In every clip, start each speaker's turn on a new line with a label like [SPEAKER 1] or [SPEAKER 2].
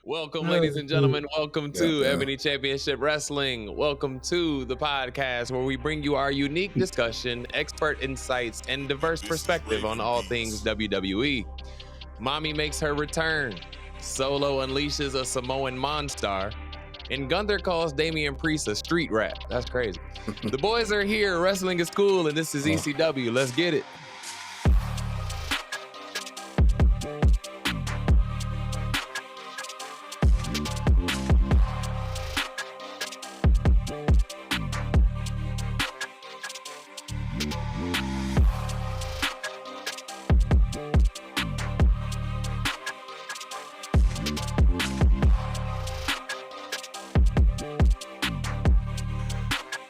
[SPEAKER 1] Welcome, ladies and gentlemen. Welcome to
[SPEAKER 2] Yeah.
[SPEAKER 1] Ebony Championship Wrestling. Welcome to the podcast where we bring you our unique discussion, expert insights, and diverse perspective on all things WWE. Mommy makes her return. Solo unleashes a Samoan Monstar. And Gunther calls Damian Priest a street rat. That's crazy. The boys are here. Wrestling is cool, and this is ECW. Let's get it.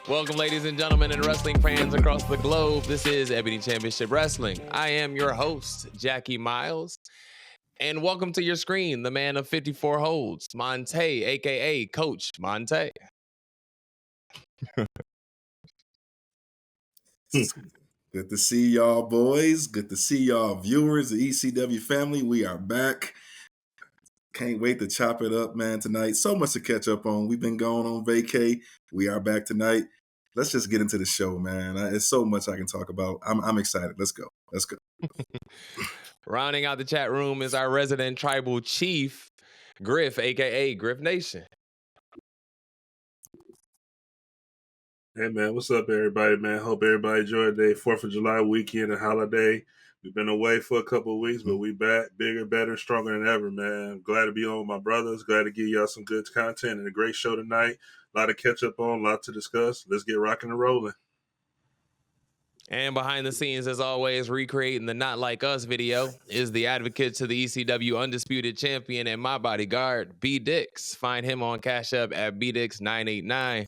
[SPEAKER 1] Welcome, ladies and gentlemen, and wrestling fans across the globe. This is Ebony Championship Wrestling. I am your host, Jackie Miles. And welcome to your screen, the man of 54 holds, Montay, a.k.a. Coach Montay.
[SPEAKER 2] Good to see y'all, boys. Good to see y'all, viewers, the ECW family. We are back. Can't wait to chop it up, man, tonight. So much to catch up on. We've been going on vacay. We are back tonight. Let's just get into the show, man. It's so much I can talk about. I'm excited. Let's go. Let's go.
[SPEAKER 1] Rounding out the chat room is our resident tribal chief, Griff, a.k.a. Griff Nation.
[SPEAKER 3] Hey, man, what's up, everybody, man? Hope everybody enjoyed the 4th of July weekend and holiday. We've been away for a couple of weeks, but we back bigger, better, stronger than ever, man. Glad to be on with my brothers. Glad to give y'all some good content and a great show tonight. A lot to catch up on, a lot to discuss. Let's get rocking and rolling.
[SPEAKER 1] And behind the scenes, as always, recreating the Not Like Us video is the advocate to the ECW Undisputed Champion and my bodyguard, B Dix. Find him on Cash App at BDix989.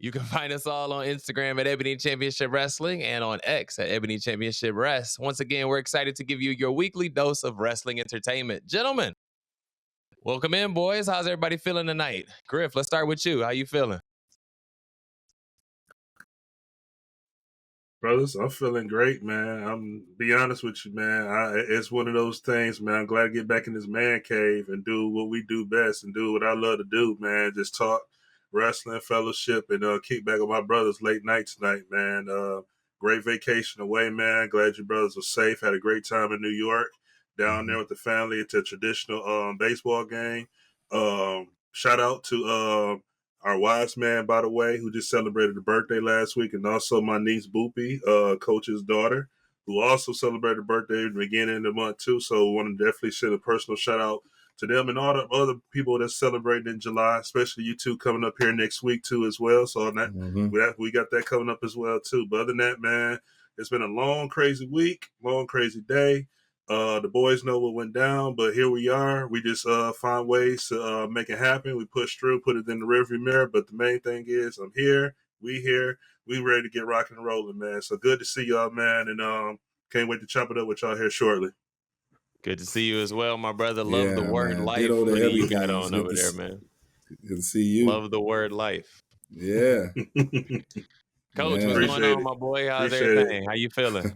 [SPEAKER 1] You can find us all on Instagram at Ebony Championship Wrestling and on X at Ebony Championship Rest. Once again, we're excited to give you your weekly dose of wrestling entertainment. Gentlemen, welcome in, boys. How's everybody feeling tonight? Griff, let's start with you. How you feeling?
[SPEAKER 3] Brothers, I'm feeling great, man. I'm be honest with you, man. It's one of those things, man. I'm glad to get back in this man cave and do what we do best and do what I love to do, man. Just talk wrestling, fellowship, and kick back with my brothers late night tonight, man. Great vacation away, man. Glad your brothers were safe. Had a great time in New York, down there with the family at a traditional baseball game. Shout out to our wise man, by the way, who just celebrated a birthday last week, and also my niece Boopy, Coach's daughter, who also celebrated a birthday at the beginning of the month too. So I want to definitely send a personal shout out to them and all the other people that's celebrating in July, especially you two coming up here next week too as well. So we got that coming up as well too. But other than that, man, it's been a long, crazy week, long, crazy day. The boys know what went down, but here we are. We just find ways to make it happen. We push through, put it in the rearview mirror. But the main thing is I'm here, we ready to get rocking and rolling, man. So good to see y'all, man, and can't wait to chop it up with y'all here shortly.
[SPEAKER 1] Good to see you as well, my brother. Love the word
[SPEAKER 2] man.
[SPEAKER 1] life.
[SPEAKER 2] Ditto to
[SPEAKER 1] What do you
[SPEAKER 2] everything.
[SPEAKER 1] got
[SPEAKER 2] It's
[SPEAKER 1] on
[SPEAKER 2] good
[SPEAKER 1] over
[SPEAKER 2] to
[SPEAKER 1] there, man?
[SPEAKER 2] Good to see you.
[SPEAKER 1] Love the word life.
[SPEAKER 2] Yeah.
[SPEAKER 1] Coach,
[SPEAKER 2] Yeah.
[SPEAKER 1] what's going
[SPEAKER 3] Appreciate
[SPEAKER 1] on,
[SPEAKER 3] it.
[SPEAKER 1] my boy? How's
[SPEAKER 3] Appreciate
[SPEAKER 1] everything? How you feeling?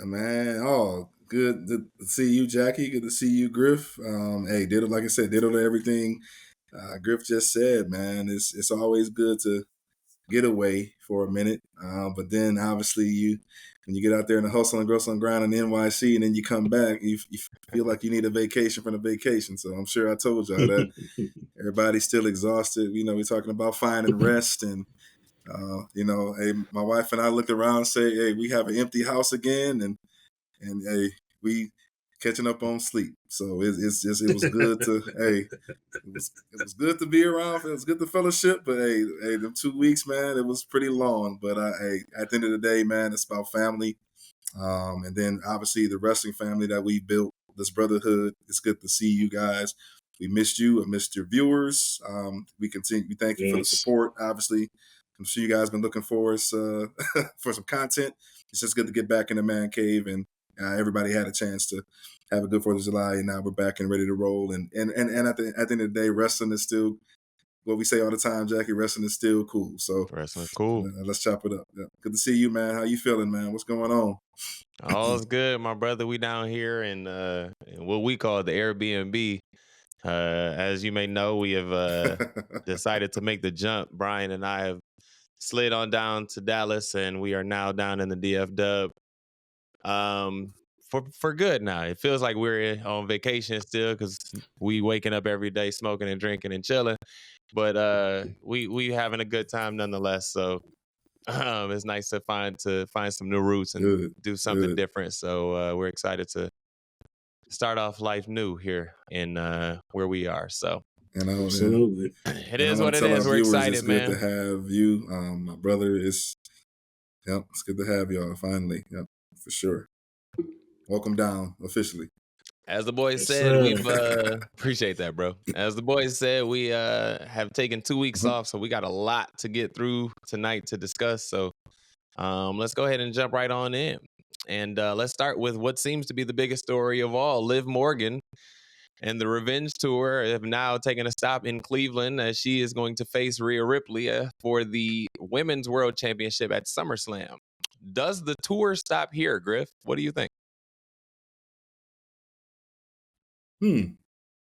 [SPEAKER 2] Man, good to see you, Jackie. Good to see you, Griff. Hey, ditto, like I said, ditto to everything Griff just said, man. It's always good to get away for a minute. But then obviously when you get out there in the hustle and grind in NYC and then you come back, you feel like you need a vacation from the vacation. So I'm sure I told y'all that. Everybody's still exhausted. We're talking about finding rest and hey, my wife and I look around and say, hey, we have an empty house again, and hey, we catching up on sleep. So it was good to it was good to be around. It was good to fellowship, but hey, them 2 weeks, man, it was pretty long. But hey, at the end of the day, man, it's about family, and then obviously the wrestling family that we built, this brotherhood. It's good to see you guys. We missed you. I missed your viewers. We thank you for the support. Obviously, I'm sure you guys been looking for us for some content. It's just good to get back in the man cave, and everybody had a chance to have a good 4th of July, and now we're back and ready to roll. And at the end of the day, wrestling is still what we say all the time, Jackie. Wrestling is still cool. So
[SPEAKER 1] Wrestling's cool.
[SPEAKER 2] Let's chop it up. Yeah. Good to see you, man. How you feeling, man? What's going on?
[SPEAKER 1] All's good, my brother. We down here in what we call the Airbnb. As you may know, we have decided to make the jump. Brian and I have slid on down to Dallas, and we are now down in the DF Dub. For good now. It feels like we're on vacation still because we waking up every day smoking and drinking and chilling. But we having a good time nonetheless. So it's nice to find some new roots and do something different. So we're excited to start off life new here in where we are. So
[SPEAKER 3] absolutely,
[SPEAKER 1] it is what it is. We're excited,
[SPEAKER 2] it's
[SPEAKER 1] man.
[SPEAKER 2] Good to have you, my brother. It's good to have y'all finally. Yep, for sure. Welcome down officially.
[SPEAKER 1] As the boys said, we've appreciate that, bro. As the boys said, we have taken 2 weeks off, so we got a lot to get through tonight to discuss. So let's go ahead and jump right on in. And let's start with what seems to be the biggest story of all. Liv Morgan and the Revenge Tour have now taken a stop in Cleveland as she is going to face Rhea Ripley for the Women's World Championship at SummerSlam. Does the tour stop here, Griff? What do you think?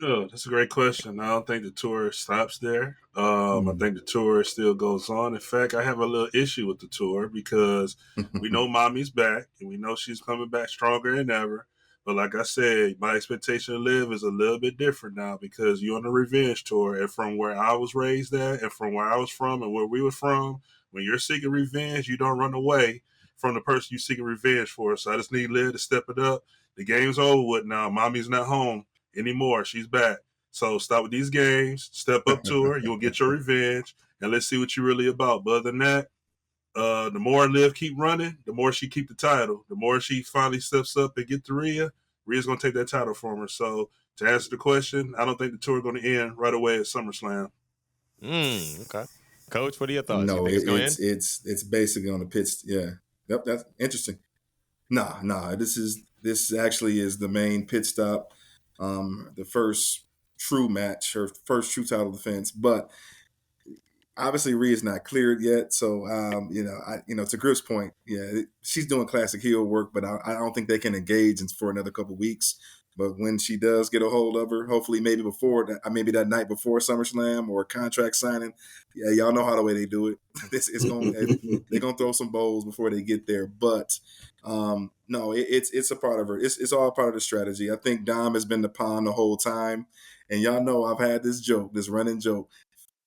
[SPEAKER 3] Oh, that's a great question. I don't think the tour stops there. I think the tour still goes on. In fact, I have a little issue with the tour because we know Mommy's back and we know she's coming back stronger than ever. But like I said, my expectation of Liv is a little bit different now because you're on the Revenge Tour. And from where I was raised at and from where I was from and where we were from, when you're seeking revenge, you don't run away from the person you're seeking revenge for. So I just need Liv to step it up. The game's over with now. Mommy's not home anymore. She's back. So stop with these games. Step up to her. You'll get your revenge. And let's see what you're really about. But other than that, the more Liv keep running, the more she keep the title. The more she finally steps up and get to Rhea, Rhea's going to take that title from her. So to answer the question, I don't think the tour is going to end right away at SummerSlam.
[SPEAKER 1] Okay. Coach, what are your thoughts?
[SPEAKER 2] No,
[SPEAKER 1] you think
[SPEAKER 2] it's basically on the pitch. Yeah. Yep, that's interesting. Nah. This actually is the main pit stop. The first true match, her first true title defense, but obviously Rhea's not cleared yet. So, to Griff's point, she's doing classic heel work, but I don't think they can engage for another couple of weeks. But when she does get a hold of her, hopefully maybe that night before SummerSlam or contract signing, y'all know how the way they do it. They're gonna throw some bowls before they get there. But no, it's a part of her. It's all part of the strategy. I think Dom has been the pawn the whole time, and y'all know I've had this running joke.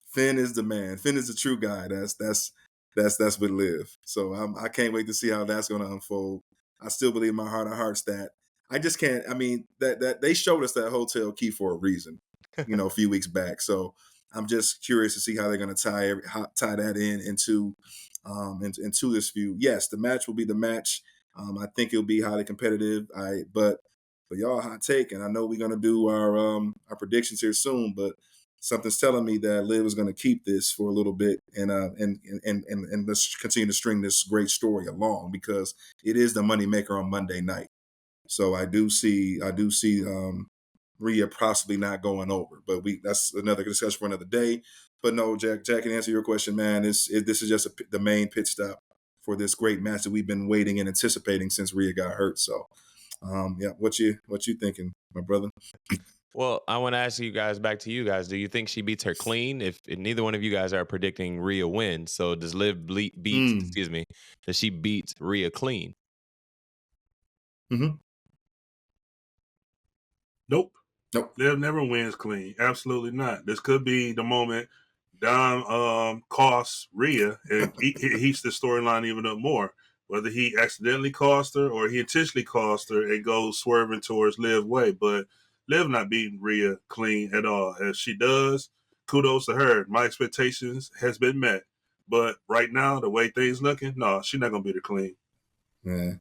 [SPEAKER 2] Finn is the man. Finn is the true guy. That's what Liv. So I can't wait to see how that's going to unfold. I still believe in my heart of hearts that I just can't. I mean, that they showed us that hotel key for a reason, a few weeks back. So I'm just curious to see how they're going to tie that into this feud. Yes, the match will be the match. I think it'll be highly competitive. But y'all, hot take, and I know we're going to do our predictions here soon, but something's telling me that Liv is going to keep this for a little bit and let's continue to string this great story along because it is the moneymaker on Monday night. So I do see Rhea possibly not going over, but that's another discussion for another day. But no, Jack, can answer your question, man. This is just the main pit stop for this great match that we've been waiting and anticipating since Rhea got hurt. So, what you thinking, my brother?
[SPEAKER 1] Well, I want to ask back to you guys. Do you think she beats her clean? If neither one of you guys are predicting Rhea wins, so does Liv does she beat Rhea clean?
[SPEAKER 3] Mm-hmm. Nope. Liv never wins clean. Absolutely not. This could be the moment Dom costs Rhea and he heats the storyline even up more. Whether he accidentally cost her or he intentionally cost her and goes swerving towards Liv's way. But Liv not beating Rhea clean at all. If she does, kudos to her. My expectations has been met. But right now, the way things looking, no, she's not gonna beat her clean.
[SPEAKER 2] Yeah.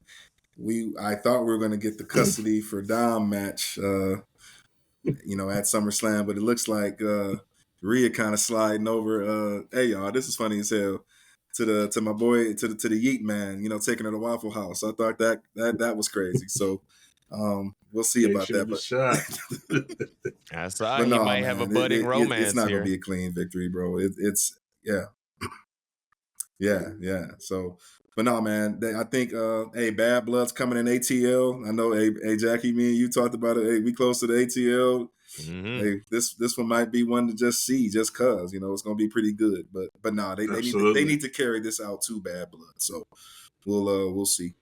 [SPEAKER 2] I thought we were gonna get the custody for Dom match at SummerSlam, but it looks like Rhea kind of sliding over. Hey y'all, this is funny as hell. To my boy, to the Yeet man, taking her to Waffle House. I thought that was crazy. So we'll see about that. But
[SPEAKER 1] that's right. He might have a budding romance.
[SPEAKER 2] It's not
[SPEAKER 1] here.
[SPEAKER 2] Gonna be a clean victory, bro. It's yeah. So But no, man, I think Bad Blood's coming in ATL. I know, hey, Jackie, me and you talked about it. Hey, we close to the ATL.
[SPEAKER 1] Mm-hmm.
[SPEAKER 2] Hey, this one might be one to just see, just cause it's gonna be pretty good. But no, they need to carry this out to Bad Blood. So we'll see.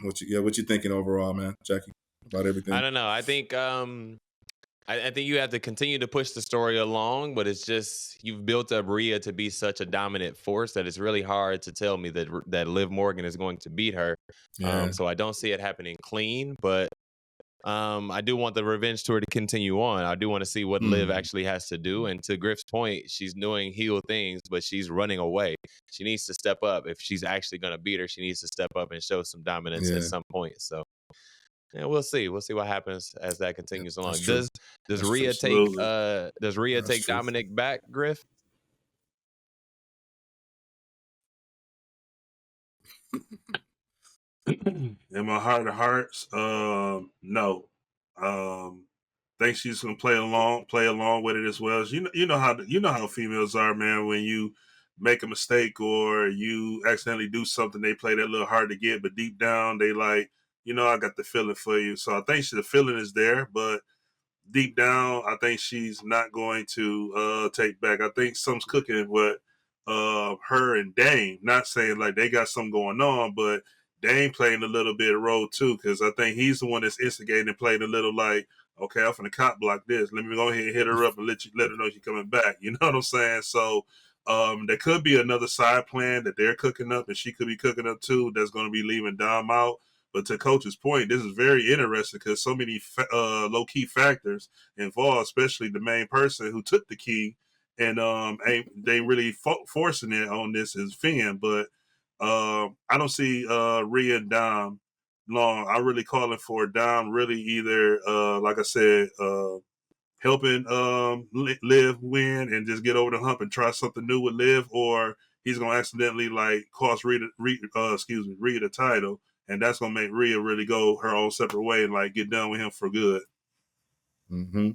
[SPEAKER 2] what you thinking overall, man, Jackie, about everything?
[SPEAKER 1] I don't know. I think I think you have to continue to push the story along, but it's just you've built up Rhea to be such a dominant force that it's really hard to tell me that Liv Morgan is going to beat her.
[SPEAKER 2] Yeah.
[SPEAKER 1] So I don't see it happening clean, but I do want the revenge tour to continue on. I do want to see what Liv actually has to do. And to Griff's point, she's doing heel things, but she's running away. She needs to step up. If she's actually going to beat her, she needs to step up and show some dominance at some point. So yeah, we'll see. We'll see what happens as that continues along. Does Rhea take Dominic back, Griff?
[SPEAKER 3] In my heart of hearts, no. Think she's gonna play along with it as well. You know how females are, man. When you make a mistake or you accidentally do something, they play that little hard to get, but deep down they like, I got the feeling for you. So I think the feeling is there, but deep down, I think she's not going to take back. I think something's cooking with her and Dame. Not saying like they got something going on, but Dame playing a little bit of role too, because I think he's the one that's instigating and playing a little like, okay, I'm finna cop block this. Let me go ahead and hit her up and let her know she's coming back. You know what I'm saying? So there could be another side plan that they're cooking up and she could be cooking up too that's going to be leaving Dom out. But to Coach's point, this is very interesting because so many low-key factors involved, especially the main person who took the key, and they really forcing it on this is Finn. But I don't see Rhea and Dom long. I'm really calling for Dom really either, like I said, helping Liv win and just get over the hump and try something new with Liv, or he's gonna accidentally like cost Rhea the title, and that's gonna make Rhea really go her own separate way and like get done with him for good.
[SPEAKER 2] Mm-hmm.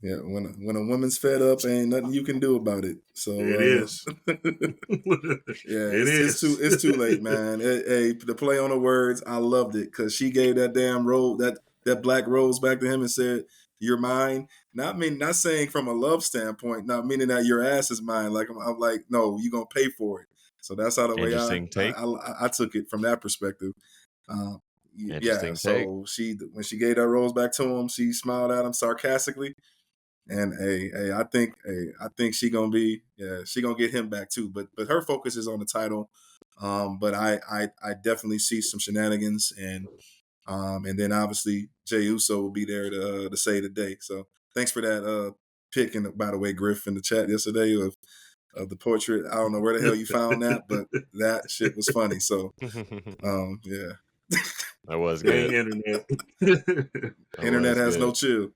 [SPEAKER 2] Yeah, when a woman's fed up, ain't nothing you can do about it. So
[SPEAKER 3] it is.
[SPEAKER 2] Yeah, it's too late, man. Hey, the play on the words, I loved it because she gave that damn rose, that black rose back to him and said, "You're mine." Not saying from a love standpoint, not meaning that your ass is mine. Like I'm like, no, you're gonna pay for it. So that's how the way
[SPEAKER 1] Interesting take.
[SPEAKER 2] I took it from that perspective.
[SPEAKER 1] Interesting take.
[SPEAKER 2] So when she gave that rose back to him, she smiled at him sarcastically. And I think she gonna get him back too. But her focus is on the title. But I definitely see some shenanigans and then obviously Jey Uso will be there to save the day. So thanks for that pick. And by the way, Griff in the chat yesterday of the portrait. I don't know where the hell you found that, but that shit was funny. So yeah.
[SPEAKER 1] That was good.
[SPEAKER 3] Internet.
[SPEAKER 2] Internet has no chill.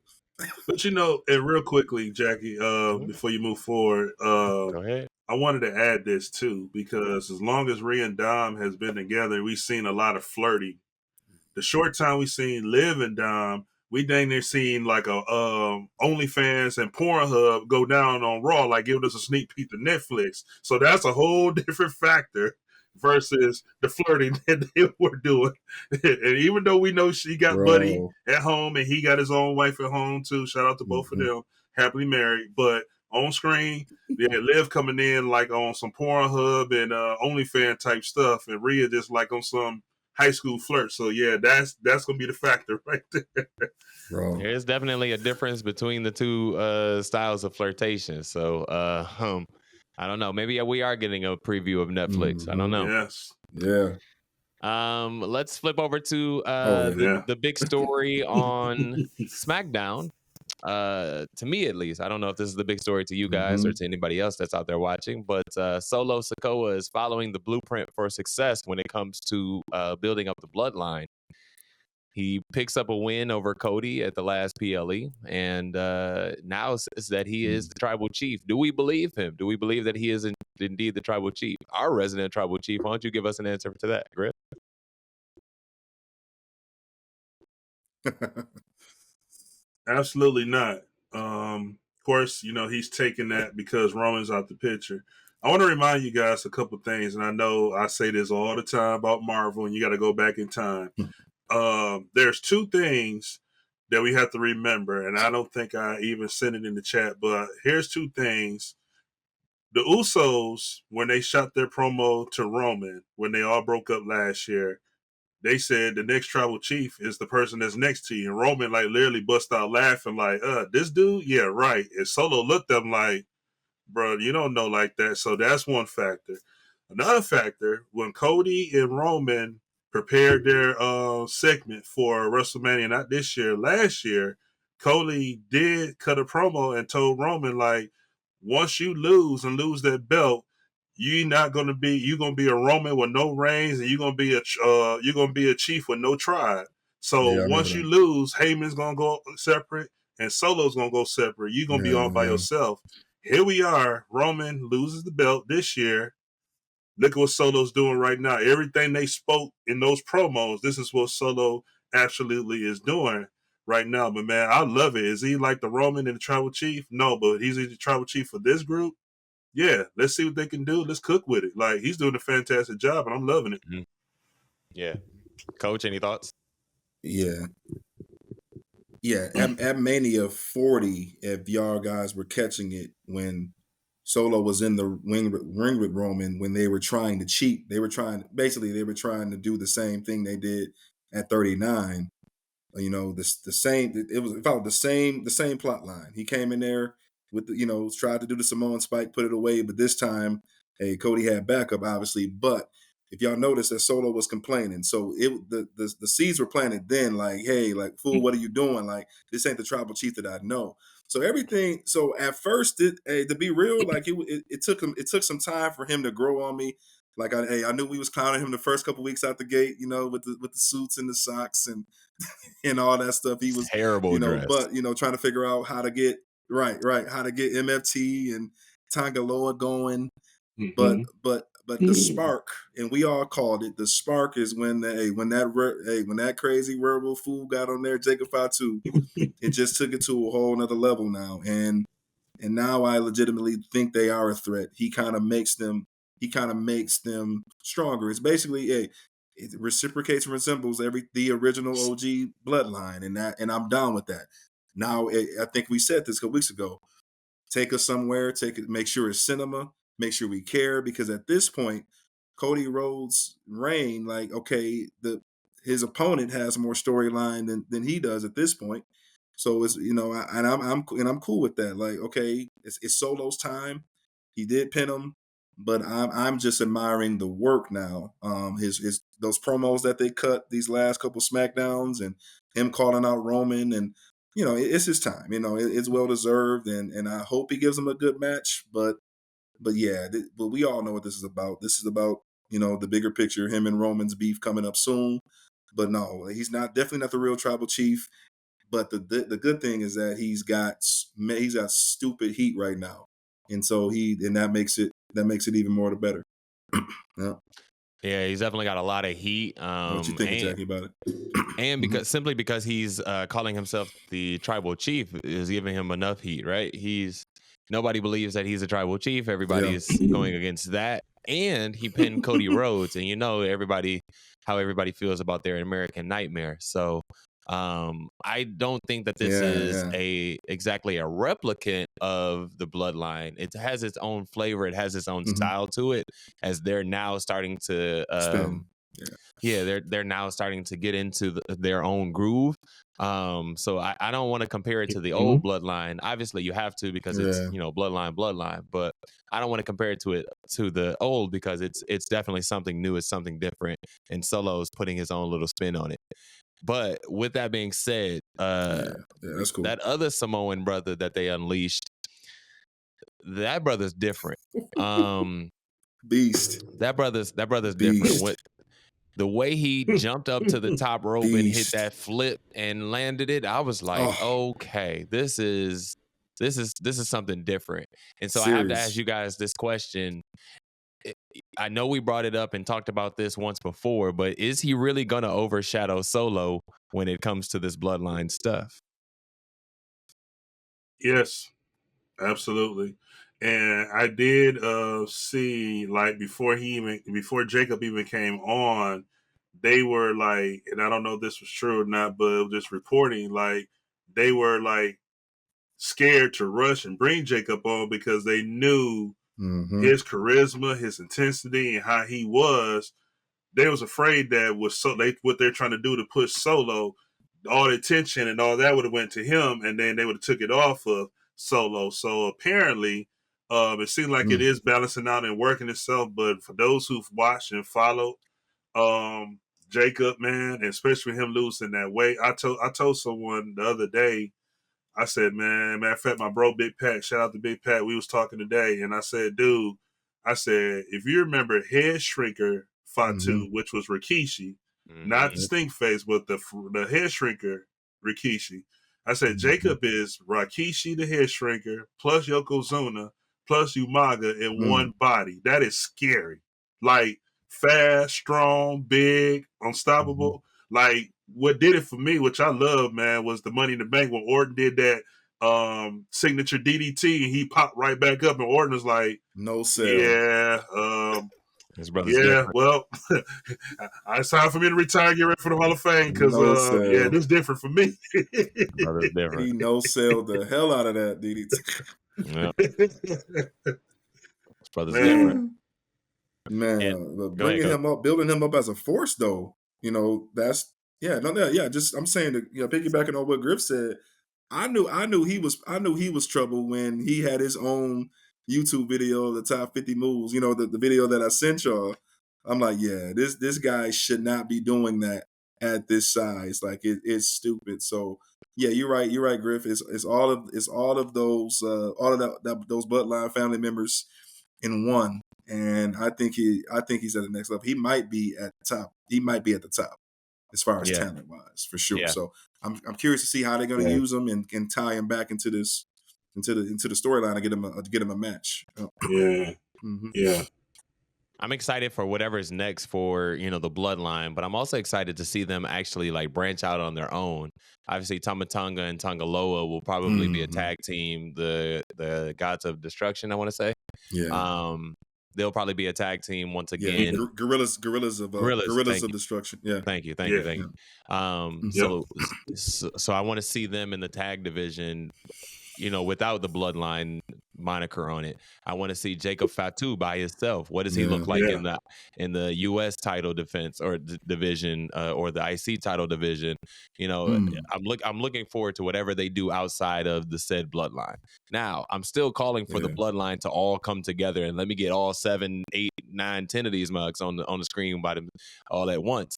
[SPEAKER 3] But and real quickly, Jackie, before you move forward,
[SPEAKER 1] Go ahead.
[SPEAKER 3] I wanted to add this too, because as long as Rhea and Dom has been together, we've seen a lot of flirting. The short time we've seen Liv and Dom, we dang near seen like a OnlyFans and Pornhub go down on Raw, like giving us a sneak peek to Netflix. So that's a whole different factor versus the flirting that they were doing. And even though we know she got Buddy at home and he got his own wife at home too, shout out to both of them, happily married. But on screen, Liv coming in like on some Pornhub and OnlyFans type stuff, and Rhea just like on some high school flirt. So yeah, that's gonna be the factor right there.
[SPEAKER 1] There's definitely a difference between the two styles of flirtation. So I don't know. Maybe we are getting a preview of Netflix. I don't know.
[SPEAKER 3] Yes.
[SPEAKER 2] Yeah.
[SPEAKER 1] Let's flip over to the big story on SmackDown. To me, at least, I don't know if this is the big story to you guys or to anybody else that's out there watching, but Solo Sikoa is following the blueprint for success when it comes to building up the bloodline. He picks up a win over Cody at the last PLE, and now says that he is the tribal chief. Do we believe him? Do we believe that he is indeed the tribal chief? Our resident tribal chief. Why don't you give us an answer to that, Griff?
[SPEAKER 3] Absolutely not. Of course, he's taking that because Roman's out the picture. I want to remind you guys a couple things, and I know I say this all the time about Marvel, and you got to go back in time. There's two things that we have to remember, and I don't think I even sent it in the chat, but here's two things. The Usos, when they shot their promo to Roman, when they all broke up last year, they said the next tribal chief is the person that's next to you. And Roman like literally bust out laughing like, this dude? Yeah, right. And Solo looked at him like, bro, you don't know like that. So that's one factor. Another factor, when Cody and Roman prepared their segment for WrestleMania, not this year, last year, Cody did cut a promo and told Roman like, once you lose and lose that belt, you're gonna be a Roman with no reigns, and you're gonna be a chief with no tribe. So
[SPEAKER 2] Yeah, I remember
[SPEAKER 3] once you
[SPEAKER 2] that.
[SPEAKER 3] lose, Heyman's gonna go separate, and Solo's gonna go separate. You're gonna be all by
[SPEAKER 2] Yeah.
[SPEAKER 3] yourself. Here we are. Roman loses the belt this year. Look at what Solo's doing right now. Everything they spoke in those promos, this is what Solo absolutely is doing right now. But man, I love it. Is he like the Roman and the tribal chief? No, but he's the tribal chief for this group. Yeah, let's see what they can do. Let's cook with it. Like, he's doing a fantastic job, and I'm loving it.
[SPEAKER 1] Mm-hmm. Yeah. Coach, any thoughts?
[SPEAKER 2] Yeah. At Mania 40, if y'all guys were catching it, when Solo was in the ring with Roman, when they were trying to cheat, they were trying to do the same thing they did at 39. You know, the same. It was about the same plot line. He came in there with tried to do the Samoan spike, put it away, but this time, hey, Cody had backup, obviously. But if y'all notice that Solo was complaining, so the seeds were planted then, like, hey, like, fool, what are you doing? Like, this ain't the tribal chief that I know. So everything. So at first, to be real, like it took some time for him to grow on me. Like, I knew we was clowning him the first couple weeks out the gate, with the suits and the socks and all that stuff. He was
[SPEAKER 1] terrible dress,
[SPEAKER 2] but trying to figure out how to get how to get MFT and Tangaloa going.
[SPEAKER 3] Mm-hmm.
[SPEAKER 2] But the spark, and we all called it the spark, is when that crazy werewolf fool got on there, Jacob Fatu. It just took it to a whole nother level now, and now I legitimately think they are a threat. He kind of makes them stronger. It's basically it reciprocates and resembles the original OG bloodline, and I'm down with that. Now, I think we said this a couple weeks ago. Take us somewhere. Make sure it's cinema. Make sure we care, because at this point, Cody Rhodes' reign, like, okay, his opponent has more storyline than he does at this point. So it's I'm cool with that. Like, okay, it's Solo's time. He did pin him, but I'm just admiring the work now. His those promos that they cut these last couple SmackDowns, and him calling out Roman, and it's his time. It's well deserved, and I hope he gives him a good match. But yeah, but we all know what this is about. This is about the bigger picture. Him and Roman's beef coming up soon. But no, he's definitely not the real tribal chief. But the good thing is that he's got stupid heat right now, and so that makes it even more the better. Yeah.
[SPEAKER 1] Yeah, he's definitely got a lot of heat.
[SPEAKER 2] What you think, Jackie, about it?
[SPEAKER 1] And simply because he's calling himself the tribal chief is giving him enough heat, right? Nobody believes that he's a tribal chief. Everybody is going against that. And he pinned Cody Rhodes, and how everybody feels about their American Nightmare. So I don't think that this is exactly a replicant of the bloodline. It has its own flavor. It has its own style to it, as they're now starting to they're now starting to get into their own groove. So I don't want to compare it to the old bloodline. Obviously you have to, because it's bloodline, but I don't want to compare it to the old, because it's definitely something new. It's something different, and Solo's putting his own little spin on it. But with that being said,
[SPEAKER 2] that's cool.
[SPEAKER 1] That other Samoan brother that they unleashed, that brother's different.
[SPEAKER 2] Beast.
[SPEAKER 1] That brother's different. The way he jumped up to the top rope and hit that flip and landed it, I was like, okay, this is something different. And so I have to ask you guys this question. I know we brought it up and talked about this once before, but is he really going to overshadow Solo when it comes to this bloodline stuff?
[SPEAKER 3] Yes, absolutely. And I did see, like, before Jacob even came on, they were like, and I don't know if this was true or not, but just reporting, like, they were like scared to rush and bring Jacob on because they knew his charisma, his intensity, and how he was. They was afraid that what they're trying to do to push Solo, all the attention and all that would have went to him, and then they would have took it off of Solo. So apparently, it seems like it is balancing out and working itself. But for those who've watched and followed Jacob, man, and especially him losing that weight, I told someone the other day, I said, man, matter of fact, my bro Big Pat, shout out to Big Pat, we was talking today, and I said, dude, if you remember Head Shrinker Fatu, which was Rikishi, not the stink face, but the Head Shrinker Rikishi. I said, Jacob is Rikishi the Head Shrinker plus Yokozuna plus Umaga in one body. That is scary. Like, fast, strong, big, unstoppable. Like, what did it for me, which I love, man, was the Money in the Bank when Orton did that signature DDT and he popped right back up, and Orton was like,
[SPEAKER 2] no sell.
[SPEAKER 3] Yeah,
[SPEAKER 1] his brother's
[SPEAKER 3] yeah,
[SPEAKER 1] different.
[SPEAKER 3] well, it's time for me to retire, get ready for the Hall of Fame, because yeah, this is different for me.
[SPEAKER 1] Brother's different.
[SPEAKER 2] He no sell the hell out of that DDT.
[SPEAKER 1] Yeah. His brother's different.
[SPEAKER 2] Man, but building him up as a force, though, you know, that's just I'm saying that, you know, piggybacking on what Griff said, I knew he was trouble when he had his own YouTube video of the top 50 moves, you know, the video that I sent y'all. I'm like, yeah, this guy should not be doing that at this size. Like, it's stupid. So yeah, you're right, Griff. It's all of those those bloodline family members in one. And I think he's at the next level. He might be at the top. He might be at the top as far as talent wise, for sure. Yeah. So I'm curious to see how they're going to use him and tie him back into the storyline and get him a match.
[SPEAKER 3] Yeah. Yeah.
[SPEAKER 1] I'm excited for whatever's next for, you know, the bloodline, but I'm also excited to see them actually like branch out on their own. Obviously, Tamatonga and Tongaloa will probably be a tag team, the Gods of Destruction, I want to say.
[SPEAKER 2] Yeah.
[SPEAKER 1] They'll probably be a tag team once again.
[SPEAKER 2] Yeah, Gorillas of Destruction. Yeah.
[SPEAKER 1] Thank you. So I want to see them in the tag division, you know, without the bloodline moniker on it. I want to see Jacob Fatu by himself. What does he look like in the U.S. title defense or division or the IC title division? You know, I'm looking forward to whatever they do outside of the said bloodline. Now, I'm still calling for the bloodline to all come together and let me get all 7, 8, 9, 10 of these mugs on the screen by them all at once.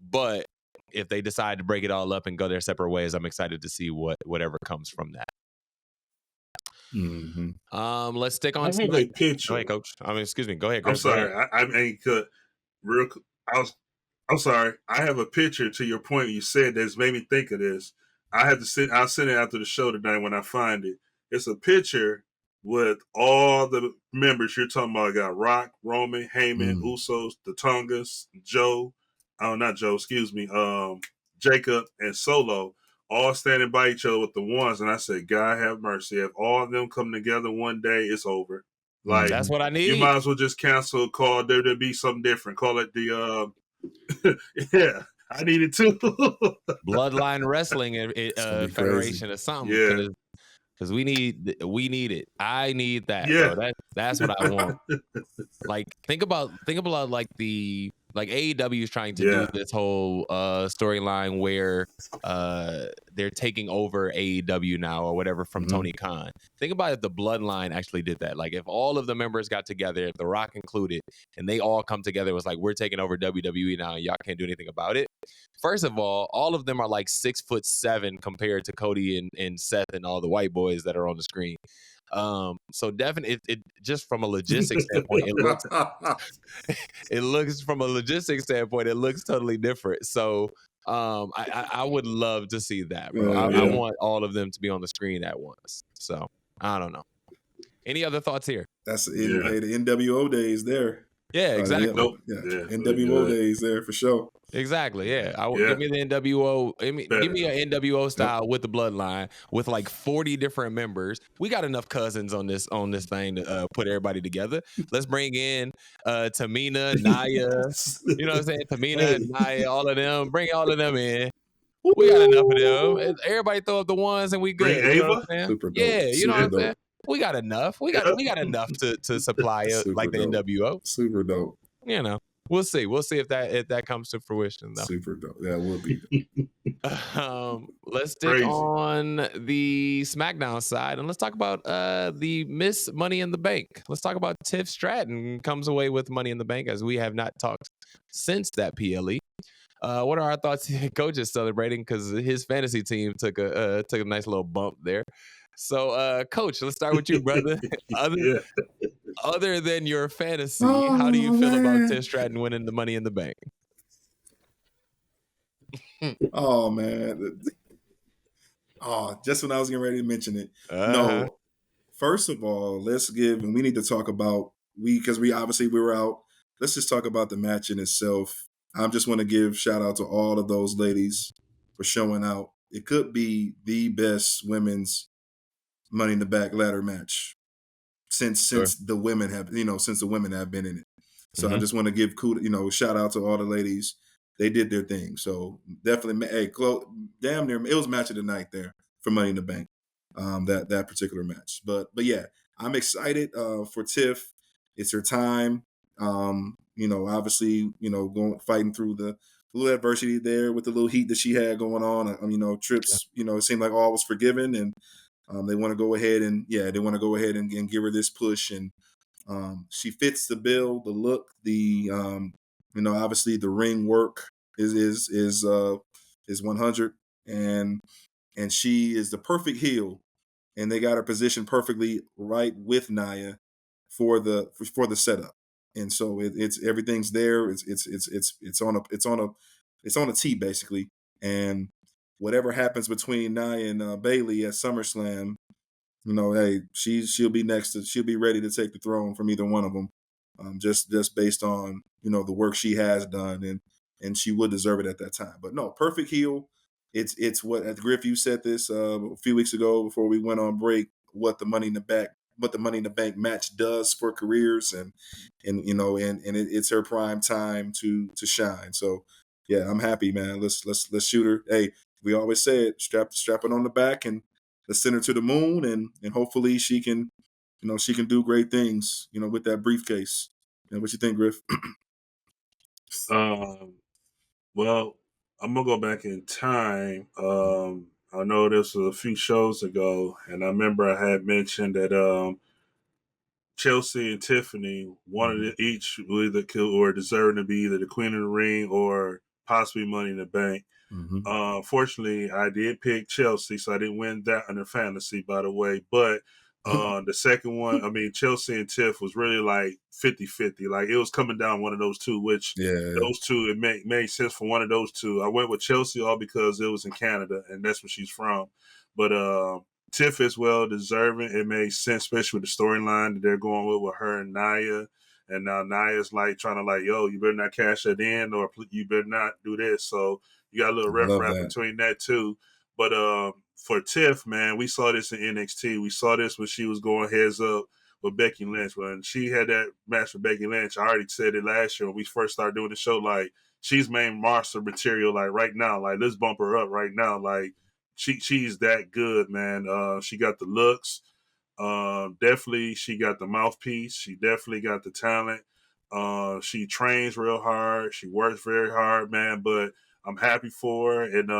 [SPEAKER 1] But if they decide to break it all up and go their separate ways, I'm excited to see whatever comes from that. Let's stick on.
[SPEAKER 3] I have a picture.
[SPEAKER 1] Go ahead, Coach. Excuse me. Go ahead, Griff.
[SPEAKER 3] I'm sorry. I mean, I'm sorry. I have a picture to your point you said that's made me think of this. I'll send it after the show tonight when I find it. It's a picture with all the members you're talking about. I got Rock, Roman, Heyman, Usos, the Tongas, Jacob, and Solo. All standing by each other with the ones, and I said, God have mercy. If all of them come together one day, it's over. Like,
[SPEAKER 1] that's what I need.
[SPEAKER 3] You might as well just cancel, call WWE something different. Call it the yeah, I need it too.
[SPEAKER 1] Bloodline Wrestling Federation or something.
[SPEAKER 3] Yeah.
[SPEAKER 1] Because we need it. I need that.
[SPEAKER 3] Yeah.
[SPEAKER 1] Bro. That's what I want. Like, think about like AEW is trying to do this whole storyline where they're taking over AEW now or whatever from Tony Khan. Think about if the bloodline actually did that. Like, if all of the members got together, The Rock included, and they all come together, it was like, we're taking over WWE now and y'all can't do anything about it. First of all of them are like 6'7" compared to Cody and Seth and all the white boys that are on the screen. So definitely, it just from a logistics standpoint, it looks from a logistics standpoint, it looks totally different. So I would love to see that, bro. I want all of them to be on the screen at once. So I don't know. Any other thoughts here?
[SPEAKER 2] That's the NWO days there.
[SPEAKER 1] Yeah, exactly.
[SPEAKER 2] NWO days there for sure.
[SPEAKER 1] Exactly. Yeah.
[SPEAKER 3] Yeah.
[SPEAKER 1] Give me the NWO. Give me an NWO style with the bloodline with like 40 different members. We got enough cousins on this thing to put everybody together. Let's bring in Tamina, Naya. You know what I'm saying? Tamina, Naya, all of them. Bring all of them in. We got enough of them. Everybody throw up the ones and we
[SPEAKER 3] Bring
[SPEAKER 1] good. You know what
[SPEAKER 3] Ava?
[SPEAKER 1] I'm saying?
[SPEAKER 2] Super dope.
[SPEAKER 1] Yeah. You know
[SPEAKER 2] Super
[SPEAKER 1] what I'm
[SPEAKER 2] dope.
[SPEAKER 1] saying? We got enough. We got enough to supply
[SPEAKER 2] Super
[SPEAKER 1] like the
[SPEAKER 2] dope.
[SPEAKER 1] NWO.
[SPEAKER 2] Super dope.
[SPEAKER 1] You know. We'll see. We'll see if that comes to fruition though.
[SPEAKER 2] Super dope. That will be dope.
[SPEAKER 1] Let's stick on the SmackDown side and let's talk about the Miss Money in the Bank. Let's talk about Tiff Stratton comes away with Money in the Bank, as we have not talked since that PLE. What are our thoughts? Coach is celebrating because his fantasy team took a nice little bump there. So, Coach, let's start with you, brother. Other than your fantasy, how do you feel about Tiff Stratton winning the Money in the Bank?
[SPEAKER 2] Oh man. Oh, just when I was getting ready to mention it. No. First of all, we need to talk about because we obviously we were out. Let's just talk about the match in itself. I just want to give shout out to all of those ladies for showing out. It could be the best women's Money in the Bank ladder match since the women have been in it. So I just want to give shout out to all the ladies. They did their thing. So definitely, damn near, it was match of the night there for Money in the Bank. That particular match. But yeah, I'm excited for Tiff. It's her time. Obviously, fighting through the little adversity there with the little heat that she had going on. Trips. It seemed like all was forgiven, and they want to go ahead and give her this push, and she fits the bill, the look, the obviously the ring work is 100, and she is the perfect heel, and they got her positioned perfectly right with Naya for the setup, and so it's everything's there. It's on a tee basically, and whatever happens between Naya and Bayley at SummerSlam, hey, she'll be she'll be ready to take the throne from either one of them, just based on the work she has done, and she would deserve it at that time. But no, perfect heel. It's what, at Griff, you said this a few weeks ago before we went on break, what the Money in the Bank match does for careers, and it's her prime time to shine. So yeah, I'm happy, man. Let's shoot her. Hey, we always said strap it on the back and let's send her to the moon, and hopefully she can do great things with that briefcase. What you think, Griff?
[SPEAKER 3] Well, I'm gonna go back in time. I know this was a few shows ago, and I remember I had mentioned that Chelsea and Tiffany wanted each either or deserving to be either the Queen of the Ring or possibly Money in the Bank. Fortunately, I did pick Chelsea, so I didn't win that under fantasy, by the way. But the second one, I mean, Chelsea and Tiff was really like 50-50. Like, it was coming down one of those two, which those two, it made sense for one of those two. I went with Chelsea all because it was in Canada, and that's where she's from. But Tiff as well, deserving. It made sense, especially with the storyline that they're going with her and Naya. And now Naya's like trying to like, yo, you better not cash that in, or you better not do this. So you got a little rap between that too. But for Tiff, man, we saw this in NXT. We saw this when she was going heads up with Becky Lynch. When she had that match with Becky Lynch, I already said it last year when we first started doing the show, like, she's main roster material, like, right now. Like, let's bump her up right now. Like, she's that good, man. She got the looks. Definitely she got the mouthpiece. She definitely got the talent. She trains real hard. She works very hard, man. But I'm happy for her. And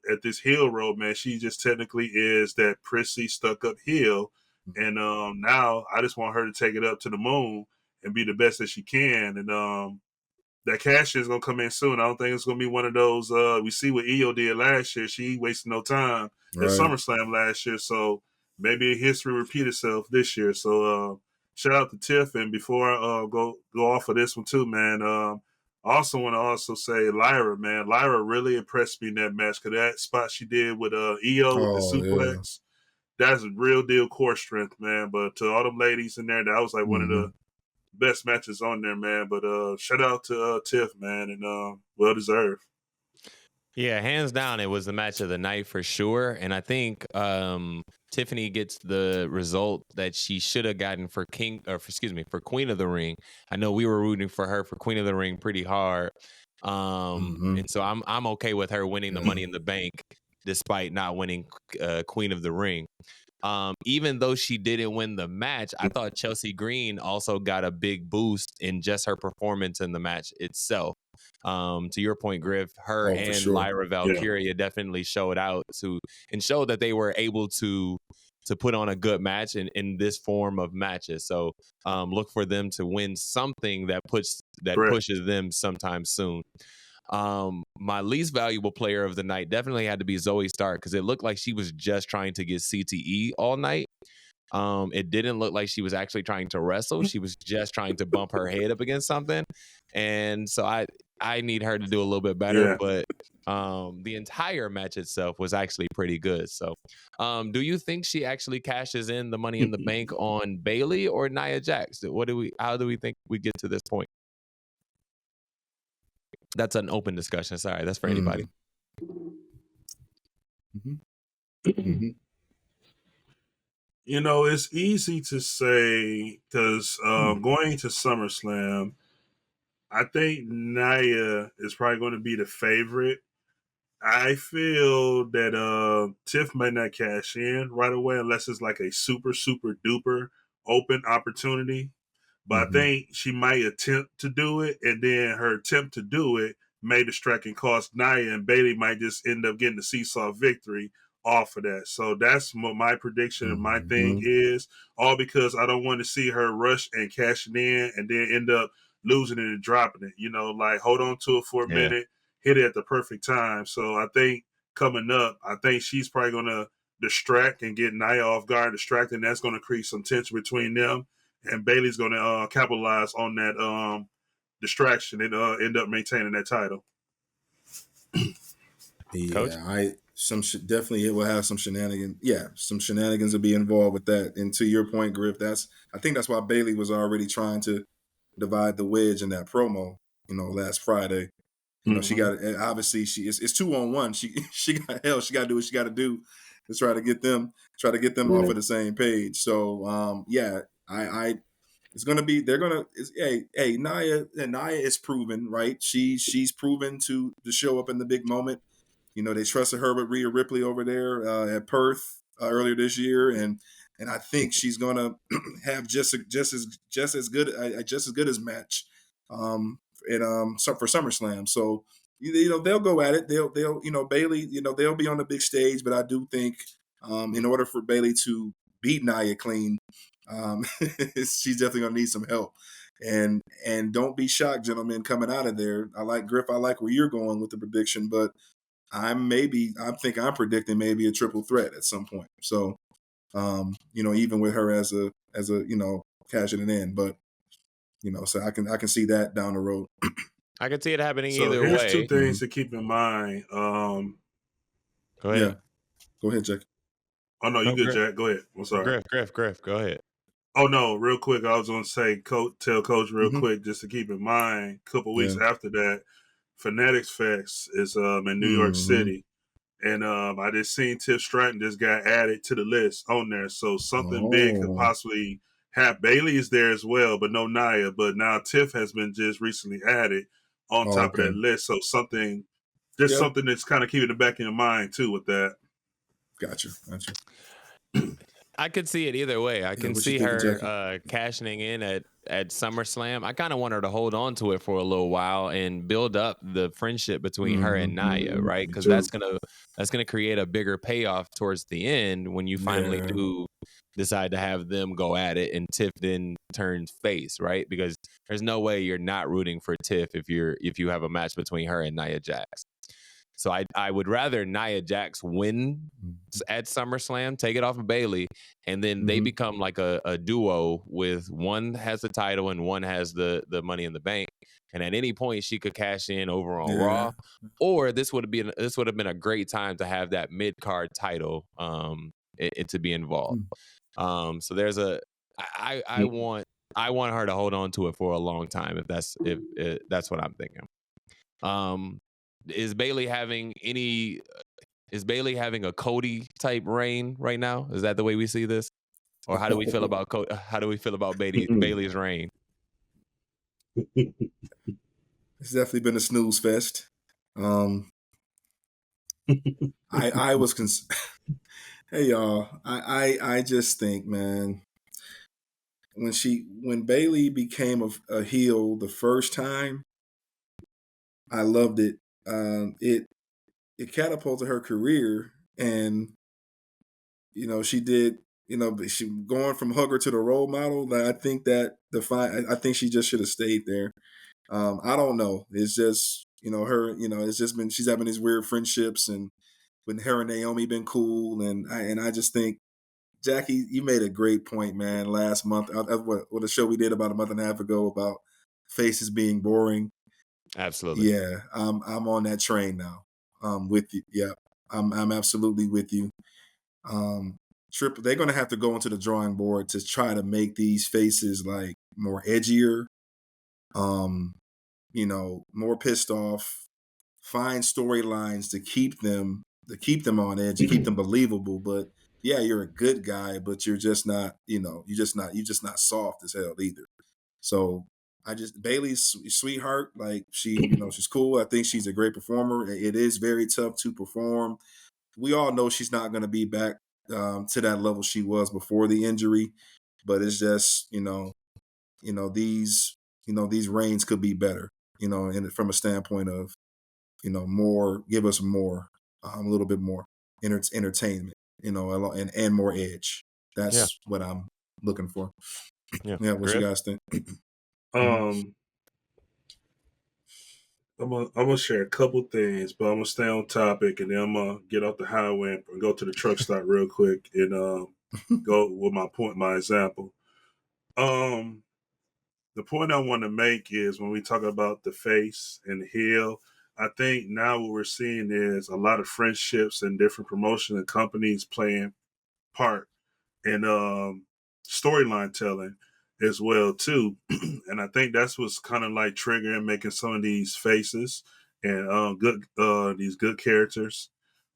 [SPEAKER 3] at this heel road, man, she just technically is that prissy, stuck-up heel. And now I just want her to take it up to the moon and be the best that she can. And that cash is going to come in soon. I don't think it's going to be one of those. We see what Io did last year. She wasted no time at SummerSlam last year. So maybe history repeat itself this year. So shout out to Tiff. And before I go off of this one too, man, I also want to also say Lyra, man. Lyra really impressed me in that match, because that spot she did with Io with the suplex, that's a real deal core strength, man. But to all them ladies in there, that was like one of the best matches on there, man. But shout out to Tiff, man, and well deserved.
[SPEAKER 1] Yeah, hands down, it was the match of the night for sure. And I think Tiffany gets the result that she should have gotten for for Queen of the Ring. I know we were rooting for her for Queen of the Ring pretty hard. And so I'm okay with her winning the Money in the Bank despite not winning Queen of the Ring. Even though she didn't win the match, I thought Chelsea Green also got a big boost in just her performance in the match itself. To your point, Griff, her and
[SPEAKER 2] sure.
[SPEAKER 1] Lyra Valkyria definitely showed out and showed that they were able to put on a good match in this form of matches. So look for them to win something that pushes them sometime soon. My least valuable player of the night definitely had to be Zoe Stark because it looked like she was just trying to get CTE all night. It didn't look like she was actually trying to wrestle. She was just trying to bump her head up against something. And so I need her to do a little bit better, but the entire match itself was actually pretty good. So do you think she actually cashes in the Money in the Bank on Bayley or Nia Jax? How do we think we get to this point? That's an open discussion. Sorry, that's for anybody.
[SPEAKER 3] You know, it's easy to say because going to SummerSlam, I think Nia is probably going to be the favorite. I feel that Tiff may not cash in right away unless it's like a super, super duper open opportunity. But I think she might attempt to do it, and then her attempt to do it may distract and cost Nia, and Bayley might just end up getting the seesaw victory off of that. So that's what my prediction and my thing is, all because I don't want to see her rush and cash it in and then end up losing it and dropping it. You know, like hold on to it for a minute, hit it at the perfect time. So I think coming up, I think she's probably going to distract and get Nia off guard, distracted, and that's going to create some tension between them. And Bayley's going to capitalize on that distraction and end up maintaining that title.
[SPEAKER 1] Coach?
[SPEAKER 2] Definitely it will have some shenanigans. Yeah, some shenanigans will be involved with that. And to your point, Griff, I think that's why Bayley was already trying to divide the wedge in that promo. You know, last Friday. You know, she got obviously it's 2-on-1. She got She got to do what she got to do to try to get them off of the same page. So it's gonna be Nia is proven, right? She's proven to show up in the big moment. You know, they trusted her with Rhea Ripley over there at Perth earlier this year, and I think she's gonna have just as good as match for SummerSlam. So you know they'll go at it. They'll Bayley, they'll be on the big stage, but I do think in order for Bayley to beat Nia clean, she's definitely gonna need some help. And don't be shocked, gentlemen, coming out of there. I like Griff. I like where you're going with the prediction, but I'm predicting maybe a triple threat at some point. So, even with her as a cashing it in, but so I can see that down the road.
[SPEAKER 1] I can see it happening
[SPEAKER 3] either
[SPEAKER 1] way.
[SPEAKER 3] Here's two things to keep in mind.
[SPEAKER 1] Go ahead.
[SPEAKER 2] Yeah. Go ahead, Jack.
[SPEAKER 3] Oh no, you good, Griff. Jack. Go ahead. I'm sorry.
[SPEAKER 1] Griff. Go ahead.
[SPEAKER 3] Oh no, real quick. I was going to say, tell Coach real quick, just to keep in mind. A couple weeks after that, Fanatics Fest is in New York City, and I just seen Tiff Stratton just got added to the list on there. So something big could possibly happen. Bayley is there as well, but no Nia. But now Tiff has been just recently added on top of that list. So something that's kind of keeping it back in your mind too with that.
[SPEAKER 2] Gotcha.
[SPEAKER 1] I could see it either way. I can see her cashing in at SummerSlam. I kind of want her to hold on to it for a little while and build up the friendship between her and Nia, right? Because that's gonna create a bigger payoff towards the end when you finally do decide to have them go at it and Tiff then turns face, right? Because there's no way you're not rooting for Tiff if you have a match between her and Nia Jax. So I would rather Nia Jax win at SummerSlam, take it off of Bayley, and then they become like a duo with one has the title and one has the Money in the Bank. And at any point she could cash in over on Raw, or this would have been a great time to have that mid card title to be involved. So there's I want I want her to hold on to it for a long time. If that's what I'm thinking. Is Bayley having a Cody type reign right now? Is that the way we see this, or how do we feel about Bayley's reign?
[SPEAKER 2] It's definitely been a snooze fest. I was hey y'all, I just think, man, when Bayley became a heel the first time, I loved it. It catapulted her career, and she did. She going from hugger to the role model. I think that I think she just should have stayed there. I don't know. It's just her. It's just been she's having these weird friendships, and when her and Naomi been cool, and I just think, Jackie, you made a great point, man. Last month, what a show we did about a month and a half ago about faces being boring.
[SPEAKER 1] Absolutely.
[SPEAKER 2] Yeah, I'm on that train now. With you. Yeah, I'm absolutely with you. They're gonna have to go into the drawing board to try to make these faces like more edgier, more pissed off, find storylines to keep them on edge, to keep them believable. But yeah, you're a good guy, but you're just not, you're just not soft as hell either. So Bayley's sweetheart, like she's cool. I think she's a great performer. It is very tough to perform. We all know she's not going to be back to that level she was before the injury, but it's just these reigns could be better. And from a standpoint of give us more, a little bit more entertainment, and more edge. That's what I'm looking for.
[SPEAKER 1] Yeah,
[SPEAKER 2] what
[SPEAKER 1] Griff?
[SPEAKER 2] you guys think?
[SPEAKER 3] I'm gonna share a couple things, but I'm gonna stay on topic, and then I'm gonna get off the highway and go to the truck stop real quick and go with my example. The point I want to make is when we talk about the face and the heel, I think now what we're seeing is a lot of friendships and different promotion and companies playing part in storyline telling as well too. And I think that's what's kind of like triggering making some of these faces and these good characters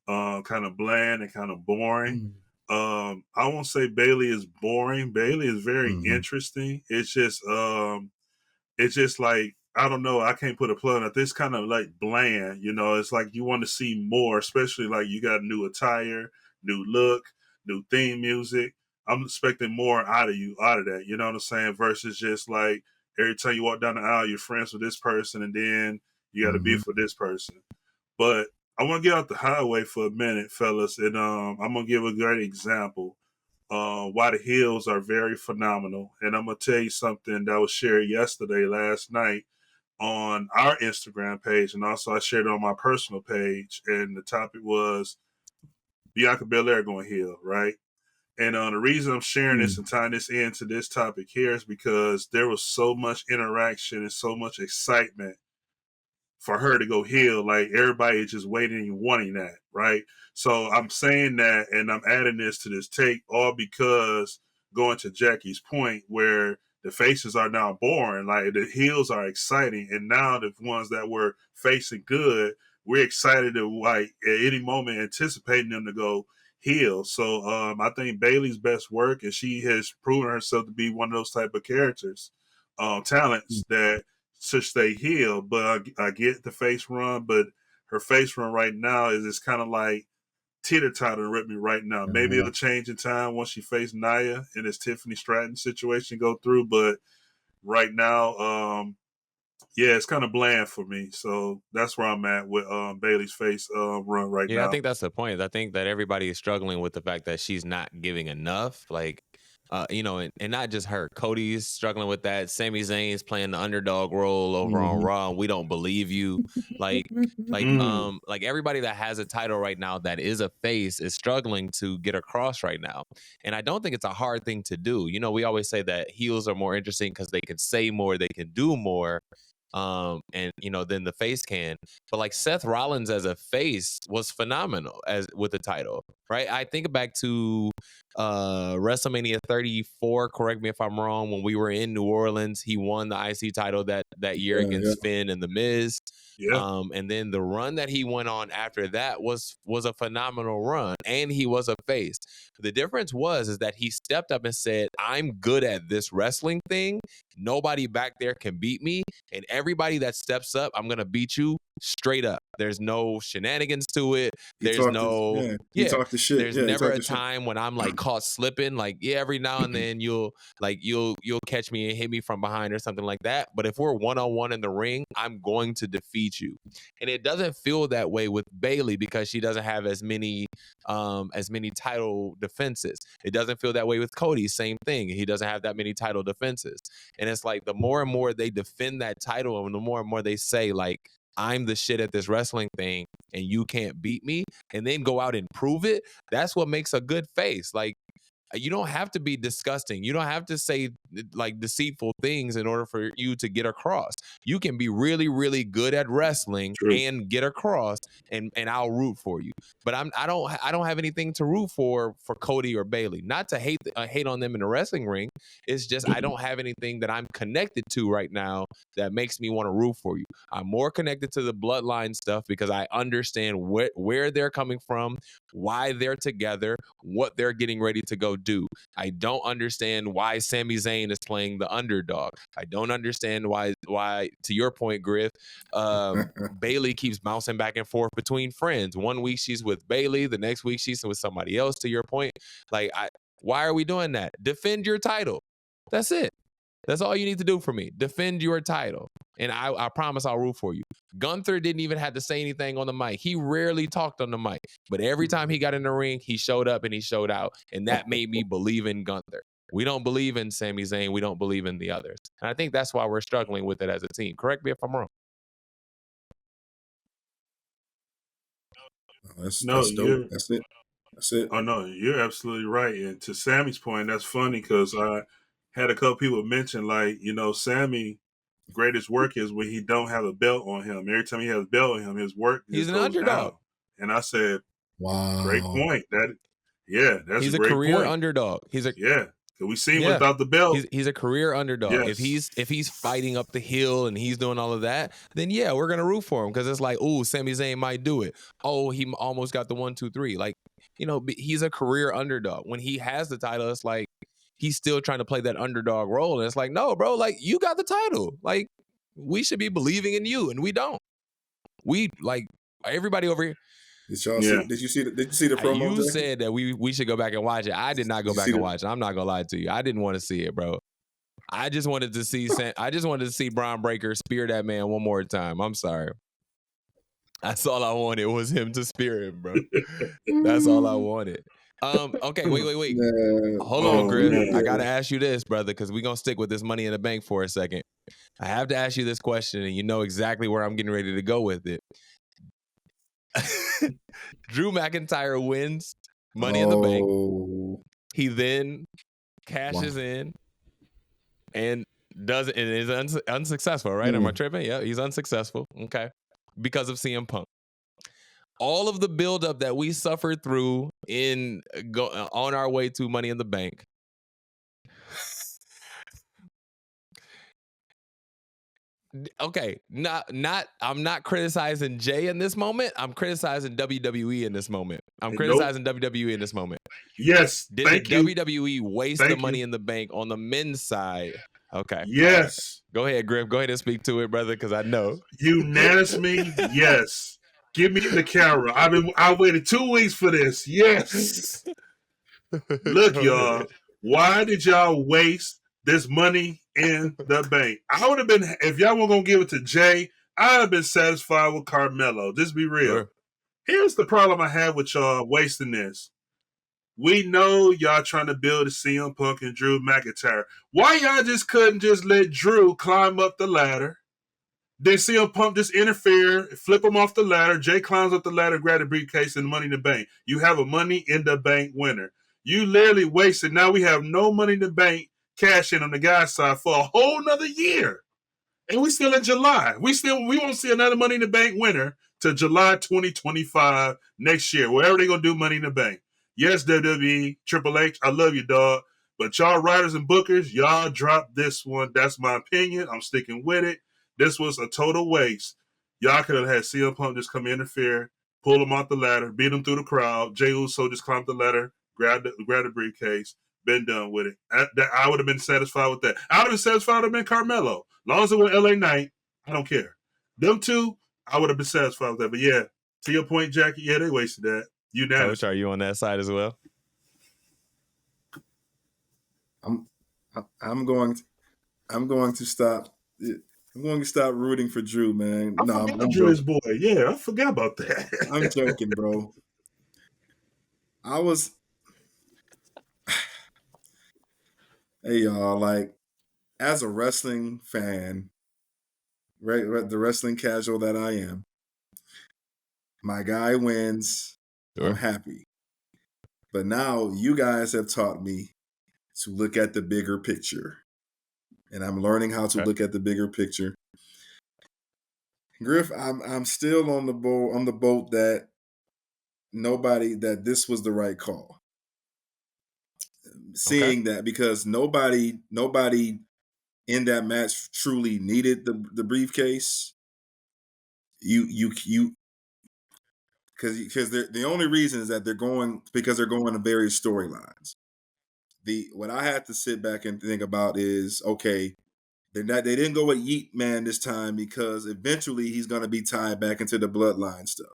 [SPEAKER 3] kind of bland and kind of boring. I won't say Bayley is boring. Bayley is very interesting. It's just like, I don't know, I can't put a plug on it. This kind of like bland, it's like you want to see more, especially like you got new attire, new look, new theme music. I'm expecting more out of that, you know what I'm saying? Versus just like every time you walk down the aisle, you're friends with this person and then you got to beef with this person. But I want to get out the highway for a minute, fellas, and I'm going to give a great example. Why the heels are very phenomenal. And I'm going to tell you something that was shared last night on our Instagram page. And also I shared it on my personal page. And the topic was Bianca Belair going heel, right? And the reason I'm sharing this and tying this into this topic here is because there was so much interaction and so much excitement for her to go heel. Like everybody is just waiting and wanting that, right? So I'm saying that, and I'm adding this to this take, all because going to Jackie's point where the faces are now boring, like the heels are exciting, and now the ones that were facing good, we're excited to like at any moment anticipating them to go heel. So I think Bayley's best work, and she has proven herself to be one of those type of characters, talents that should stay heel. But I get the face run, but her face run right now is just kind of like teeter-totter with me right now. Maybe it'll change in time once she faced Nia and this Tiffany Stratton situation go through, but right now, it's kind of bland for me. So that's where I'm at with Bayley's face run right now.
[SPEAKER 1] Yeah, I think that's the point. I think that everybody is struggling with the fact that she's not giving enough. Like, and not just her. Cody's struggling with that. Sami Zayn's playing the underdog role over on Raw. We don't believe you. Like everybody that has a title right now that is a face is struggling to get across right now. And I don't think it's a hard thing to do. We always say that heels are more interesting because they can say more, they can do more. Than the face can. But like Seth Rollins as a face was phenomenal with the title, right? I think back to WrestleMania 34, correct me if I'm wrong, when we were in New Orleans, he won the IC title that year against Finn and The Miz.
[SPEAKER 3] Yeah.
[SPEAKER 1] And then the run that he went on after that was a phenomenal run, and he was a face. The difference is that he stepped up and said, I'm good at this wrestling thing. Nobody back there can beat me. And everybody that steps up, I'm going to beat you straight up. There's no shenanigans to it.
[SPEAKER 2] He talked the shit.
[SPEAKER 1] There's never a time when I'm like caught slipping. Like, every now and then you'll catch me and hit me from behind or something like that. But if we're one-on-one in the ring, I'm going to defeat you. And it doesn't feel that way with Bayley because she doesn't have as many title defenses. It doesn't feel that way with Cody. Same thing. He doesn't have that many title defenses. And it's like the more and more they defend that title and the more and more they say, like, I'm the shit at this wrestling thing and you can't beat me, and then go out and prove it, that's what makes a good face. Like, you don't have to be disgusting. You don't have to say like deceitful things in order for you to get across. You can be really, really good at wrestling and get across, and I'll root for you. But I don't have anything to root for Cody or Bayley. Not to hate on them in the wrestling ring. It's just I don't have anything that I'm connected to right now that makes me want to root for you. I'm more connected to the bloodline stuff because I understand where they're coming from, why they're together, what they're getting ready to go do. I don't understand why Sami Zayn is playing the underdog. I don't understand why to your point, Griff, Bayley keeps bouncing back and forth between friends. One week she's with Bayley, the next week she's with somebody else, to your point. Like, why are we doing that? Defend your title. That's it. That's all you need to do for me. Defend your title. And I promise I'll root for you. Gunther didn't even have to say anything on the mic. He rarely talked on the mic. But every time he got in the ring, he showed up and he showed out. And that made me believe in Gunther. We don't believe in Sami Zayn. We don't believe in the others. And I think that's why we're struggling with it as a team. Correct me if I'm wrong.
[SPEAKER 2] That's dope. That's it.
[SPEAKER 3] Oh, no, you're absolutely right. And to Sammy's point, that's funny because I had a couple people mention, like, Sammy greatest work is when he don't have a belt on him. Every time he has a belt on him, his work
[SPEAKER 1] he's an
[SPEAKER 3] goes
[SPEAKER 1] underdog.
[SPEAKER 3] down. And I said,
[SPEAKER 2] wow,
[SPEAKER 3] great point. That's
[SPEAKER 1] he's
[SPEAKER 3] a great
[SPEAKER 1] career
[SPEAKER 3] point.
[SPEAKER 1] Underdog.
[SPEAKER 3] We see him without the belt.
[SPEAKER 1] He's a career underdog.
[SPEAKER 3] Yes.
[SPEAKER 1] If he's fighting up the hill and he's doing all of that, then we're gonna root for him because it's like, oh, Sami Zayn might do it. Oh, he almost got the 1, 2, 3. Like, he's a career underdog. When he has the title, it's like he's still trying to play that underdog role, and it's like, no, bro, like, you got the title. Like, we should be believing in you, and we don't. We, like, everybody over here.
[SPEAKER 2] Did y'all see? Did you see the promo?
[SPEAKER 1] You said that we should go back and watch it. I did not go back and watch it. I'm not gonna lie to you. I didn't want to see it, bro. I just wanted to see Braun Breaker spear that man one more time. I'm sorry. That's all I wanted was him to spear him, bro. That's all I wanted. Okay, wait. Hold on, Griff. I gotta ask you this, brother, because we're gonna stick with this Money in the Bank for a second. I have to ask you this question, and you know exactly where I'm getting ready to go with it. Drew McIntyre wins Money in the Bank. He then cashes in and does it, and is unsuccessful, right? Am I tripping? Yeah, he's unsuccessful. Okay. Because of CM Punk. All of the buildup that we suffered through on our way to Money in the Bank. Okay, I'm not criticizing Jay in this moment. I'm criticizing WWE in this moment. WWE in this moment.
[SPEAKER 3] Yes,
[SPEAKER 1] Did WWE waste the Money in the Bank on the men's side? Okay.
[SPEAKER 3] Yes.
[SPEAKER 1] Go ahead, Griff. Go ahead and speak to it, brother, because I know.
[SPEAKER 3] Unanimously, yes. Give me the camera. I waited 2 weeks for this. Yes. Look, y'all. Why did y'all waste this Money in the Bank? I would have been, if y'all were going to give it to Jay, I'd have been satisfied with Carmelo. Just be real. Sure. Here's the problem I have with y'all wasting this. We know y'all trying to build a CM Punk and Drew McIntyre. Why y'all just couldn't just let Drew climb up the ladder? Then CM Punk just interfere, flip him off the ladder. Jay climbs up the ladder, grab the briefcase and Money in the Bank. You have a Money in the Bank winner. You literally wasted. Now we have no Money in the Bank cash in on the guy's side for a whole nother year. And we still in July. We won't see another Money in the Bank winner till July 2025 next year, wherever they're going to do Money in the Bank. Yes, WWE, Triple H, I love you, dog. But y'all writers and bookers, y'all dropped this one. That's my opinion. I'm sticking with it. This was a total waste. Y'all could have had CM Punk just come interfere, pull him off the ladder, beat him through the crowd. Jey Uso just climbed the ladder, grabbed the briefcase, been done with it. I would have been satisfied with that. I would have been satisfied with Carmelo. As long as it was LA Knight, I don't care. Them two, I would have been satisfied with that. But yeah, to your point, Jackie, yeah, they wasted that.
[SPEAKER 1] Coach, are you on that side as well?
[SPEAKER 2] I'm going to stop. I'm going to stop rooting for Drew, man.
[SPEAKER 3] I'm Drew's boy. Yeah, I forgot about that.
[SPEAKER 2] I'm joking, bro. Hey, y'all, like, as a wrestling fan, right, the wrestling casual that I am, my guy wins. Sure. I'm happy. But now you guys have taught me to look at the bigger picture. And I'm learning how to look at the bigger picture. Griff, I'm still on the boat that this was the right call. Seeing that, because nobody in that match truly needed the briefcase. Because the only reason is that they're going to various storylines. What I had to sit back and think about is, okay, they didn't go with Yeet Man this time because eventually he's going to be tied back into the bloodline stuff.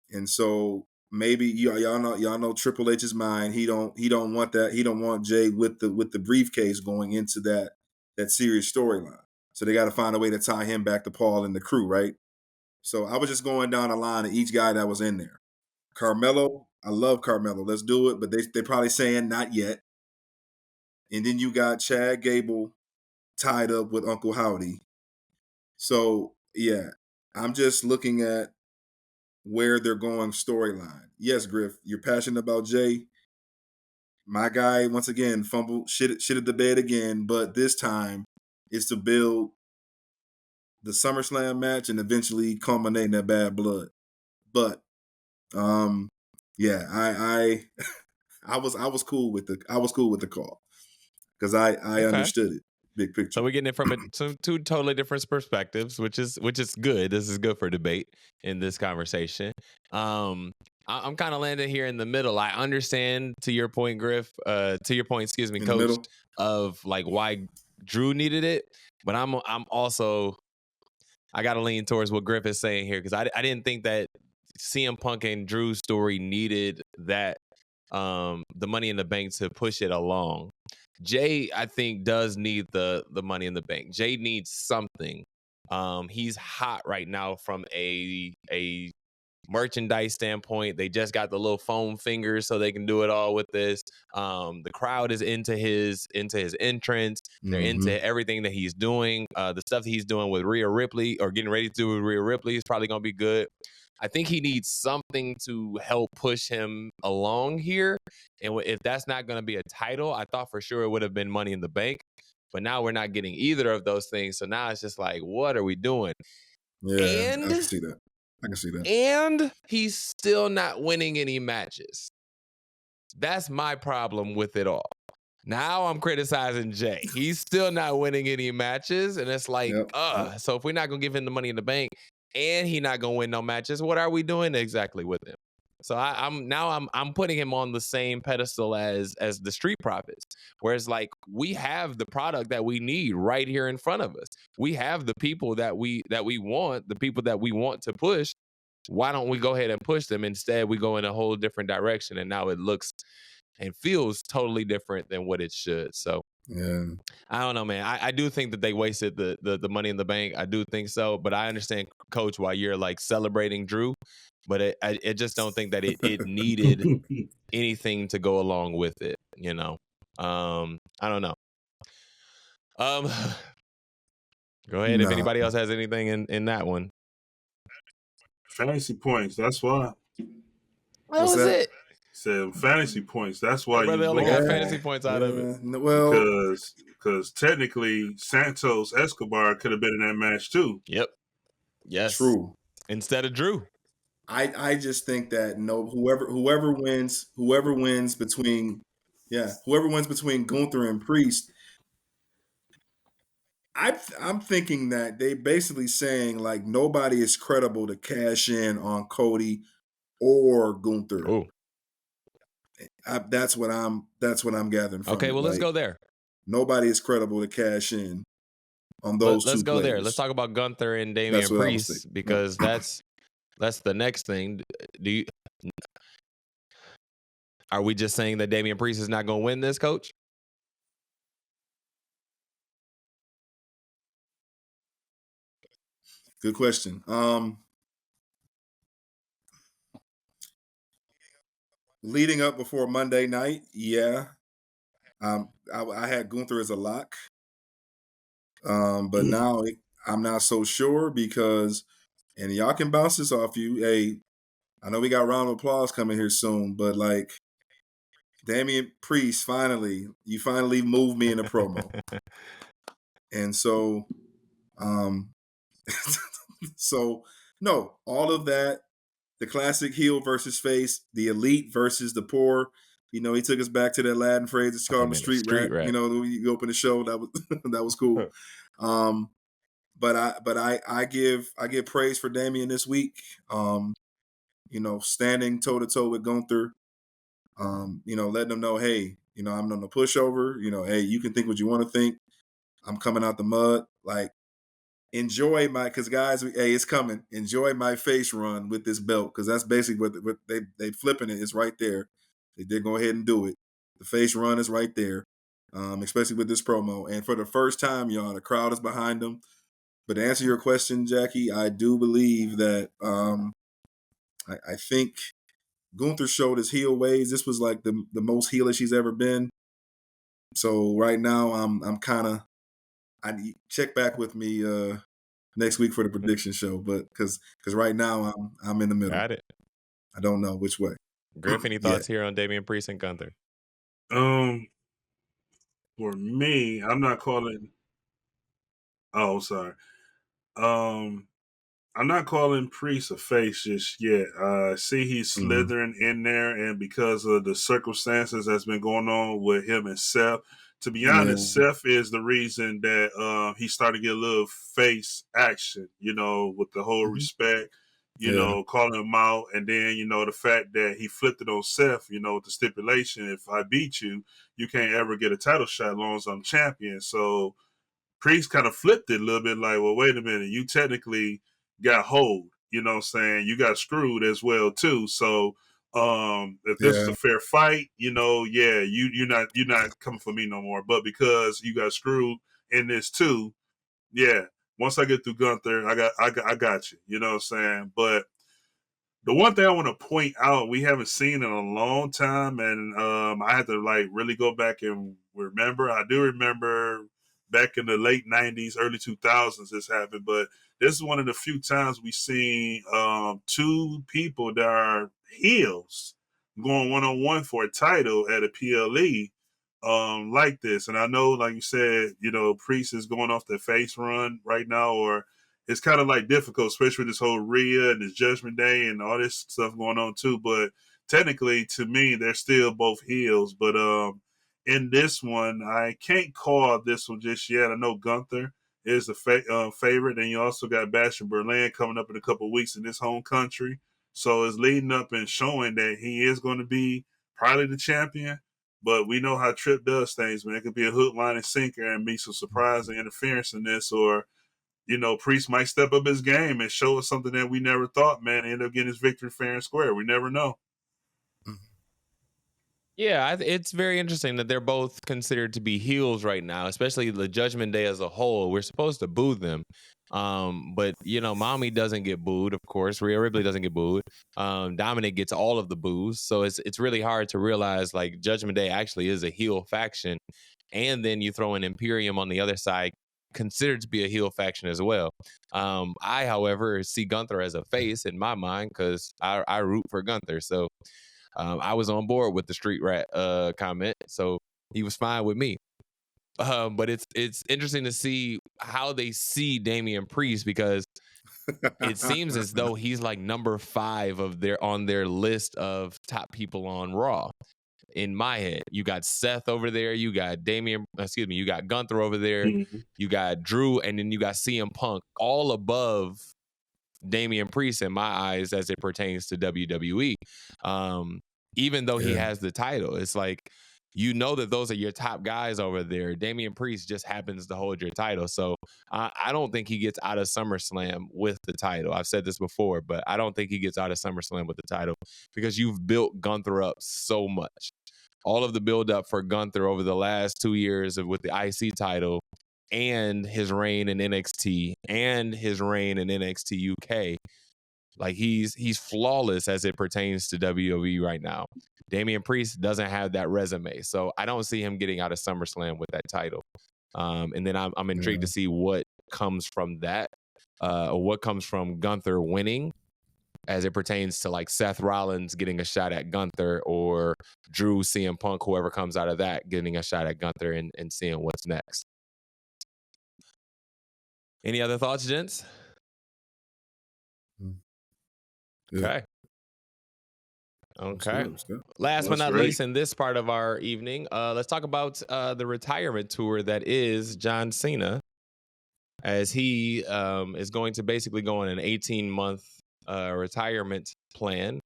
[SPEAKER 2] And so maybe y'all know Triple H's mind. He don't want that. He don't want Jay with the briefcase going into that serious storyline. So they got to find a way to tie him back to Paul and the crew, right? So I was just going down the line of each guy that was in there. Carmelo, I love Carmelo. Let's do it. But they're probably saying not yet. And then you got Chad Gable tied up with Uncle Howdy. So, yeah, I'm just looking at where they're going storyline. Yes, Griff, you're passionate about Jay. My guy, once again, fumbled, shit at the bed again, but this time is to build the SummerSlam match and eventually culminate in that Bad Blood. But, yeah, I was cool with the call because I understood it. Big picture.
[SPEAKER 1] So we're getting it from two totally different perspectives, which is good. This is good for debate in this conversation. I'm kind of landing here in the middle. I understand to your point, Griff. Excuse me, Coach, of like why Drew needed it, but I'm also, I got to lean towards what Griff is saying here because I didn't think that CM Punk and Drew's story needed that the Money in the Bank to push it along. Jay, I think, does need the Money in the Bank. Jay needs something. He's hot right now from a merchandise standpoint. They just got the little foam fingers so they can do it all with this. The crowd is into his entrance. They're into everything that he's doing. The stuff that he's doing with Rhea Ripley or getting ready to do with Rhea Ripley is probably going to be good. I think he needs something to help push him along here. And if that's not going to be a title, I thought for sure it would have been Money in the Bank. But now we're not getting either of those things. So now it's just like, what are we doing?
[SPEAKER 2] Yeah, I can see that.
[SPEAKER 1] And he's still not winning any matches. That's my problem with it all. Now I'm criticizing Jay. He's still not winning any matches. And it's like, so if we're not going to give him the Money in the Bank, and he not gonna win no matches, what are we doing exactly with him? So I'm putting him on the same pedestal as the Street Profits, whereas like we have the product that we need right here in front of us. We have the people that we want, the people that we want to push. Why don't we go ahead and push them? Instead, we go in a whole different direction, and now it looks and feels totally different than what it should. So.
[SPEAKER 2] Yeah,
[SPEAKER 1] I don't know, man. I do think that they wasted the Money in the Bank. I do think so, but I understand, Coach, why you're like celebrating Drew, but I just don't think that it needed anything to go along with it. You know, I don't know. Go ahead if anybody else has anything in that one.
[SPEAKER 3] Fantasy points. That's why.
[SPEAKER 1] What was it?
[SPEAKER 3] Said fantasy points. That's why
[SPEAKER 1] you only got fantasy points out of it.
[SPEAKER 2] Well,
[SPEAKER 3] because technically Santos Escobar could have been in that match too.
[SPEAKER 1] Yep. Yes.
[SPEAKER 2] True.
[SPEAKER 1] Instead of Drew.
[SPEAKER 2] I just think that whoever wins between Gunther and Priest, I'm thinking that they basically saying like nobody is credible to cash in on Cody or Gunther.
[SPEAKER 1] Oh,
[SPEAKER 2] That's what I'm gathering from
[SPEAKER 1] okay.
[SPEAKER 2] it.
[SPEAKER 1] Well, let's
[SPEAKER 2] Like
[SPEAKER 1] go there.
[SPEAKER 2] nobody is credible to cash in on those
[SPEAKER 1] Let's
[SPEAKER 2] two
[SPEAKER 1] go there.
[SPEAKER 2] players.
[SPEAKER 1] Let's talk about Gunther and
[SPEAKER 2] That's
[SPEAKER 1] Damian
[SPEAKER 2] what I was
[SPEAKER 1] Priest
[SPEAKER 2] thinking.
[SPEAKER 1] because that's the next thing. Do you Are we just saying that Damian Priest is not going to win this, Coach?
[SPEAKER 2] Good question. Leading up before Monday night, yeah. I had Gunther as a lock. But now I'm not so sure because, and y'all can bounce this off you. Hey, I know we got a round of applause coming here soon, but like Damian Priest, you finally moved me in a promo. And so, so no, all of that, the classic heel versus face, the elite versus the poor. You know, he took us back to that Latin phrase. It's called him a street rat. You know, you open the show. That was that was cool. But I give praise for Damian this week. You know, standing toe to toe with Gunther. You know, letting them know, hey, you know, I'm on the pushover. You know, hey, you can think what you want to think. I'm coming out the mud. Like, enjoy because guys, hey, it's coming. Enjoy my face run with this belt because that's basically what they flipping it. It's right there. They did go ahead and do it. The face run is right there, especially with this promo. And for the first time, y'all, the crowd is behind them. But to answer your question, Jackie, I do believe that I think Gunther showed his heel ways. This was like the most heelish he's ever been. So right now, I'm kind of I check back with me next week for the prediction show, but because right now I'm in the middle.
[SPEAKER 1] Got it.
[SPEAKER 2] I don't know which way.
[SPEAKER 1] Griff, any thoughts here on Damian Priest and Gunther?
[SPEAKER 3] For me, I'm not calling. Oh, sorry. I'm not calling Priest a face just yet. See, he's slithering in there, and because of the circumstances that's been going on with him and Seth, to be honest, Seth is the reason that he started to get a little face action, you know, with the whole respect, you know, calling him out. And then, you know, the fact that he flipped it on Seth, you know, with the stipulation, if I beat you, you can't ever get a title shot as long as I'm champion. So Priest kind of flipped it a little bit like, well, wait a minute, you technically got hold, you know what I'm saying? You got screwed as well too. So if this is a fair fight, you know, yeah, you're not coming for me no more. But because you got screwed in this too, yeah. Once I get through Gunther, I got you. You know what I'm saying? But the one thing I want to point out, we haven't seen in a long time, and I had to like really go back and remember. I do remember back in the late '90s, early 2000s, this happened, but this is one of the few times we've seen two people that are heels going one-on-one for a title at a PLE like this. And I know, like you said, you know, Priest is going off the face run right now, or it's kind of like difficult, especially with this whole Rhea and this Judgment Day and all this stuff going on too. But technically, to me, they're still both heels. But in this one, I can't call this one just yet. I know Gunther is the favorite, and you also got Bastion Berlin coming up in a couple of weeks in his home country. So it's leading up and showing that he is going to be probably the champion. But we know how Tripp does things, man. It could be a hook, line, and sinker and be some surprise and interference in this, or you know, Priest might step up his game and show us something that we never thought, man, and end up getting his victory fair and square. We never know.
[SPEAKER 1] Yeah, it's very interesting that they're both considered to be heels right now, especially the Judgment Day as a whole. We're supposed to boo them. But, you know, Mommy doesn't get booed, of course. Rhea Ripley doesn't get booed. Dominic gets all of the boos. So it's really hard to realize, like, Judgment Day actually is a heel faction. And then you throw in Imperium on the other side, considered to be a heel faction as well. I, however, see Gunther as a face in my mind because I root for Gunther. So I was on board with the street rat comment, so he was fine with me. But it's interesting to see how they see Damian Priest because it seems as though he's like number 5 on their list of top people on Raw. In my head, you got Seth over there, you got you got Gunther over there,
[SPEAKER 3] Mhm.
[SPEAKER 1] you got Drew, and then you got CM Punk, all above Damian Priest in my eyes as it pertains to WWE. Even though he
[SPEAKER 2] Yeah.
[SPEAKER 1] has the title, it's like, you know that those are your top guys over there. Damian Priest just happens to hold your title. So I don't think he gets out of SummerSlam with the title. I've said this before, but I don't think he gets out of SummerSlam with the title because you've built Gunther up so much. All of the build up for Gunther over the last 2 years with the IC title and his reign in NXT and his reign in NXT UK. Like he's flawless as it pertains to WWE right now. Damian Priest doesn't have that resume, so I don't see him getting out of SummerSlam with that title. And then I'm intrigued to see what comes from that, or what comes from Gunther winning, as it pertains to like Seth Rollins getting a shot at Gunther, or Drew, CM Punk, whoever comes out of that, getting a shot at Gunther and seeing what's next. Any other thoughts, gents?
[SPEAKER 2] Good.
[SPEAKER 1] Okay. Okay.
[SPEAKER 2] Let's go.
[SPEAKER 1] Last but
[SPEAKER 3] That's
[SPEAKER 1] not
[SPEAKER 3] great.
[SPEAKER 1] least, in this part of our evening, let's talk about the retirement tour that is John Cena, as he is going to basically go on an 18-month retirement plan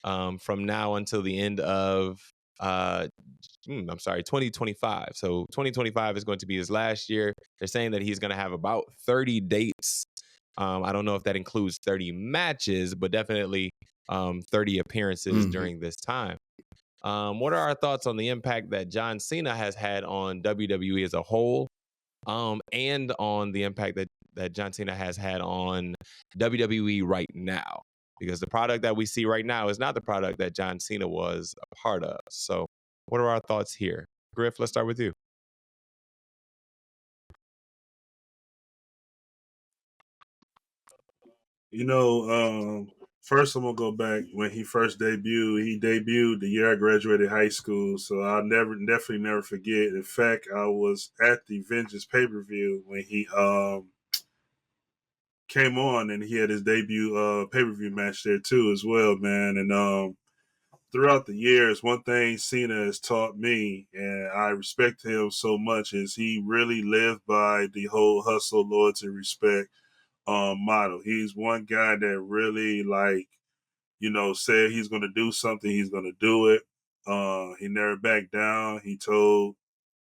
[SPEAKER 1] from now until the end of 2025. So 2025 is going to be his last year. They're saying that he's going to have about 30 dates. I don't know if that includes 30 matches, but definitely 30 appearances during this time. What are our thoughts on the impact that John Cena has had on WWE as a whole, and on the impact that John Cena has had on WWE right now? Because the product that we see right now is not the product that John Cena was a part of. So what are our thoughts here? Griff, let's start with you.
[SPEAKER 3] First I'm gonna go back when he first debuted. He debuted the year I graduated high school, so I'll definitely never forget. In fact, I was at the Vengeance pay-per-view when he came on, and he had his debut pay-per-view match there too as well, man. And throughout the years, one thing Cena has taught me, and I respect him so much, is he really lived by the whole hustle, loyalty, respect model. He's one guy that really said he's gonna do something, he's gonna do it. He never backed down. He told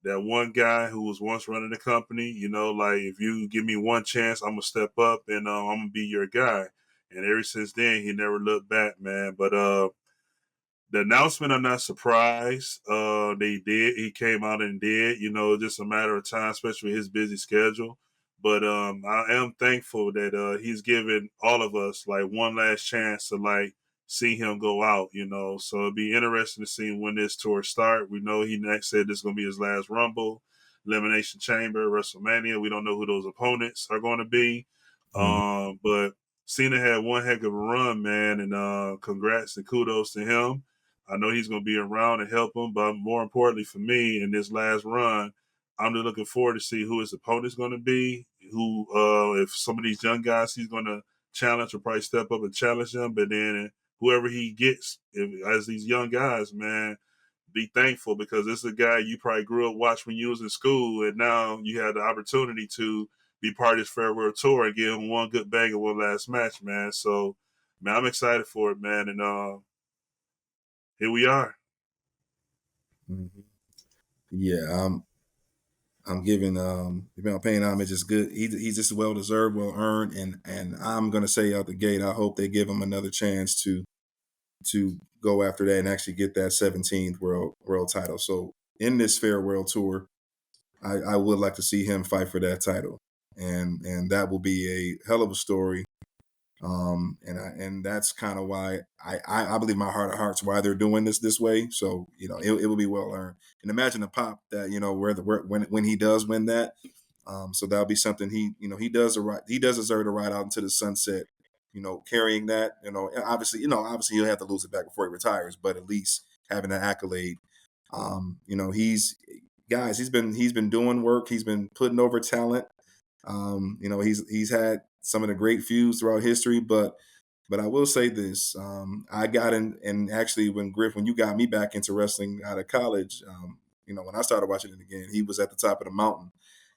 [SPEAKER 3] that one guy who was once running the company, if you give me one chance, I'm gonna step up and I'm gonna be your guy. And ever since then, he never looked back, man. But the announcement, I'm not surprised. He came out and did, just a matter of time, especially with his busy schedule. But I am thankful that he's given all of us like one last chance to like see him go out, So it'd be interesting to see when this tour start. We know he next said this is gonna be his last Rumble, Elimination Chamber, WrestleMania. We don't know who those opponents are going to be. But Cena had one heck of a run, man, and congrats and kudos to him. I know he's going to be around and help him, but more importantly for me in this last run, I'm just looking forward to see who his opponent's going to be, who, if some of these young guys he's going to challenge or probably step up and challenge them, but then whoever he gets as these young guys, man, be thankful because this is a guy you probably grew up watching when you was in school, and now you had the opportunity to be part of this farewell tour and give him one good bang and one last match, man. So, man, I'm excited for it, man, and here we are.
[SPEAKER 2] Yeah, I'm giving paying homage is good. He's just well deserved, well earned, and I'm gonna say out the gate, I hope they give him another chance to go after that and actually get that 17th world title. So in this farewell tour, I would like to see him fight for that title, and that will be a hell of a story. And that's kind of why I believe my heart of hearts why they're doing this way. So it will be well earned. And imagine the pop that when he does win that. So that'll be something he does deserve to ride out into the sunset. Carrying that. Obviously he'll have to lose it back before he retires, but at least having that accolade. He's been doing work. He's been putting over talent. He's had some of the great feuds throughout history. But I will say this: I got in, and actually, when you got me back into wrestling out of college, when I started watching it again, he was at the top of the mountain,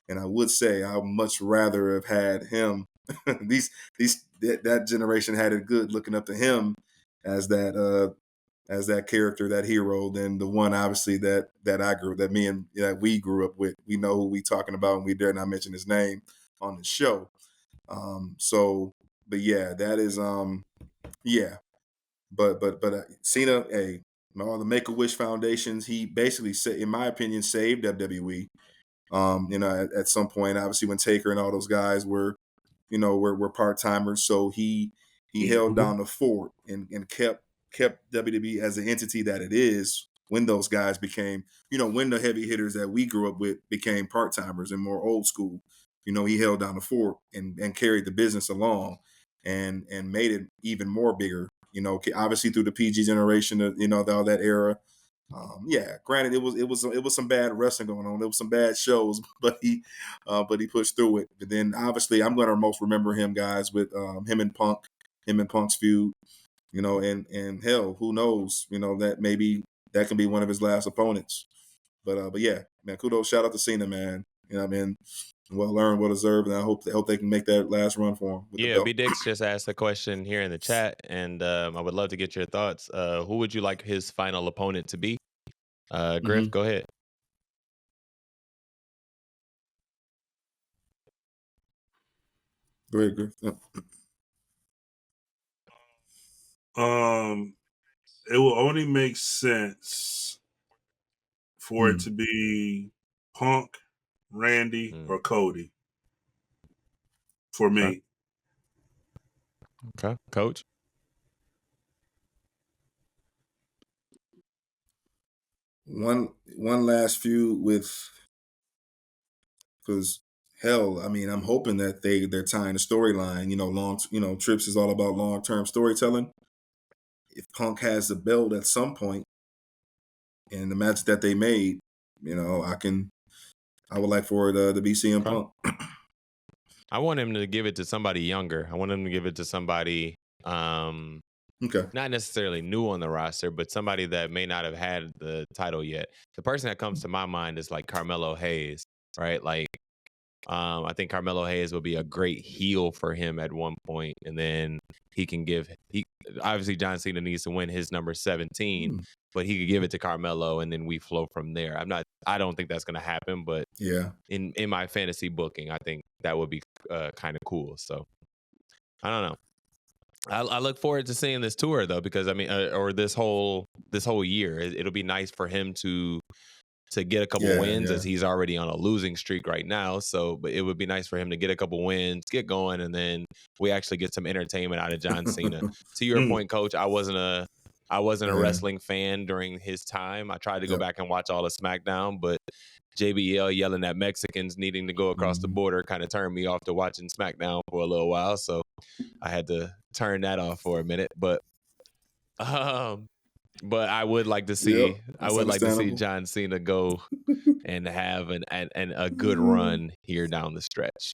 [SPEAKER 2] and I would say I would much rather have had him. That generation had it good looking up to him as that character, that hero, than the one obviously that we grew up with. We know who we talking about, and we dare not mention his name on the show. But yeah, that is yeah. But Cena, all the Make a Wish foundations, he basically in my opinion, saved WWE. At some point, obviously when Taker and all those guys were part timers, so he held down the fort and kept WWE as the entity that it is when those guys became, when the heavy hitters that we grew up with became part timers and more old school. He held down the fort and carried the business along and made it even more bigger. Obviously through the PG generation, all that era. Granted, it was some bad wrestling going on. There was some bad shows, but he pushed through it. But then obviously, I'm gonna most remember him, guys, with him and Punk's feud. And hell, who knows? That maybe that can be one of his last opponents. But yeah, man, kudos, shout out to Cena, man. I mean, well earned, well deserved, and I hope they can make that last run for him. With the belt.
[SPEAKER 1] B Dix just asked a question here in the chat, and I would love to get your thoughts. Who would you like his final opponent to be? Griff, go ahead.
[SPEAKER 2] Go ahead, Griff.
[SPEAKER 3] It will only make sense for it to be Punk, Randy, or Cody. For me.
[SPEAKER 1] Okay, Coach.
[SPEAKER 2] One last feud with, because hell, I mean, I'm hoping that they're tying the storyline. Trips is all about long-term storytelling. If Punk has the belt at some point in the match that they made, I would like for it to be CM Punk.
[SPEAKER 1] I want him to give it to somebody younger. I want him to give it to somebody not necessarily new on the roster, but somebody that may not have had the title yet. The person that comes to my mind is like Carmelo Hayes, right? Like, I think Carmelo Hayes will be a great heel for him at one point, and then obviously John Cena needs to win his number 17, but he could give it to Carmelo, and then we flow from there. I don't think that's going to happen, but
[SPEAKER 2] yeah,
[SPEAKER 1] in my fantasy booking, I think that would be kind of cool. So I don't know. I look forward to seeing this tour though, because I mean, or this whole year, it'll be nice for him to get a couple wins, as he's already on a losing streak right now. So, but it would be nice for him to get a couple wins, get going, and then we actually get some entertainment out of John Cena. To your point, Coach, I wasn't a wrestling fan during his time. I tried to go back and watch all of SmackDown, but JBL yelling at Mexicans needing to go across the border kind of turned me off to watching SmackDown for a little while. So I had to turn that off for a minute. But I would like to see John Cena go and have a good run here down the stretch.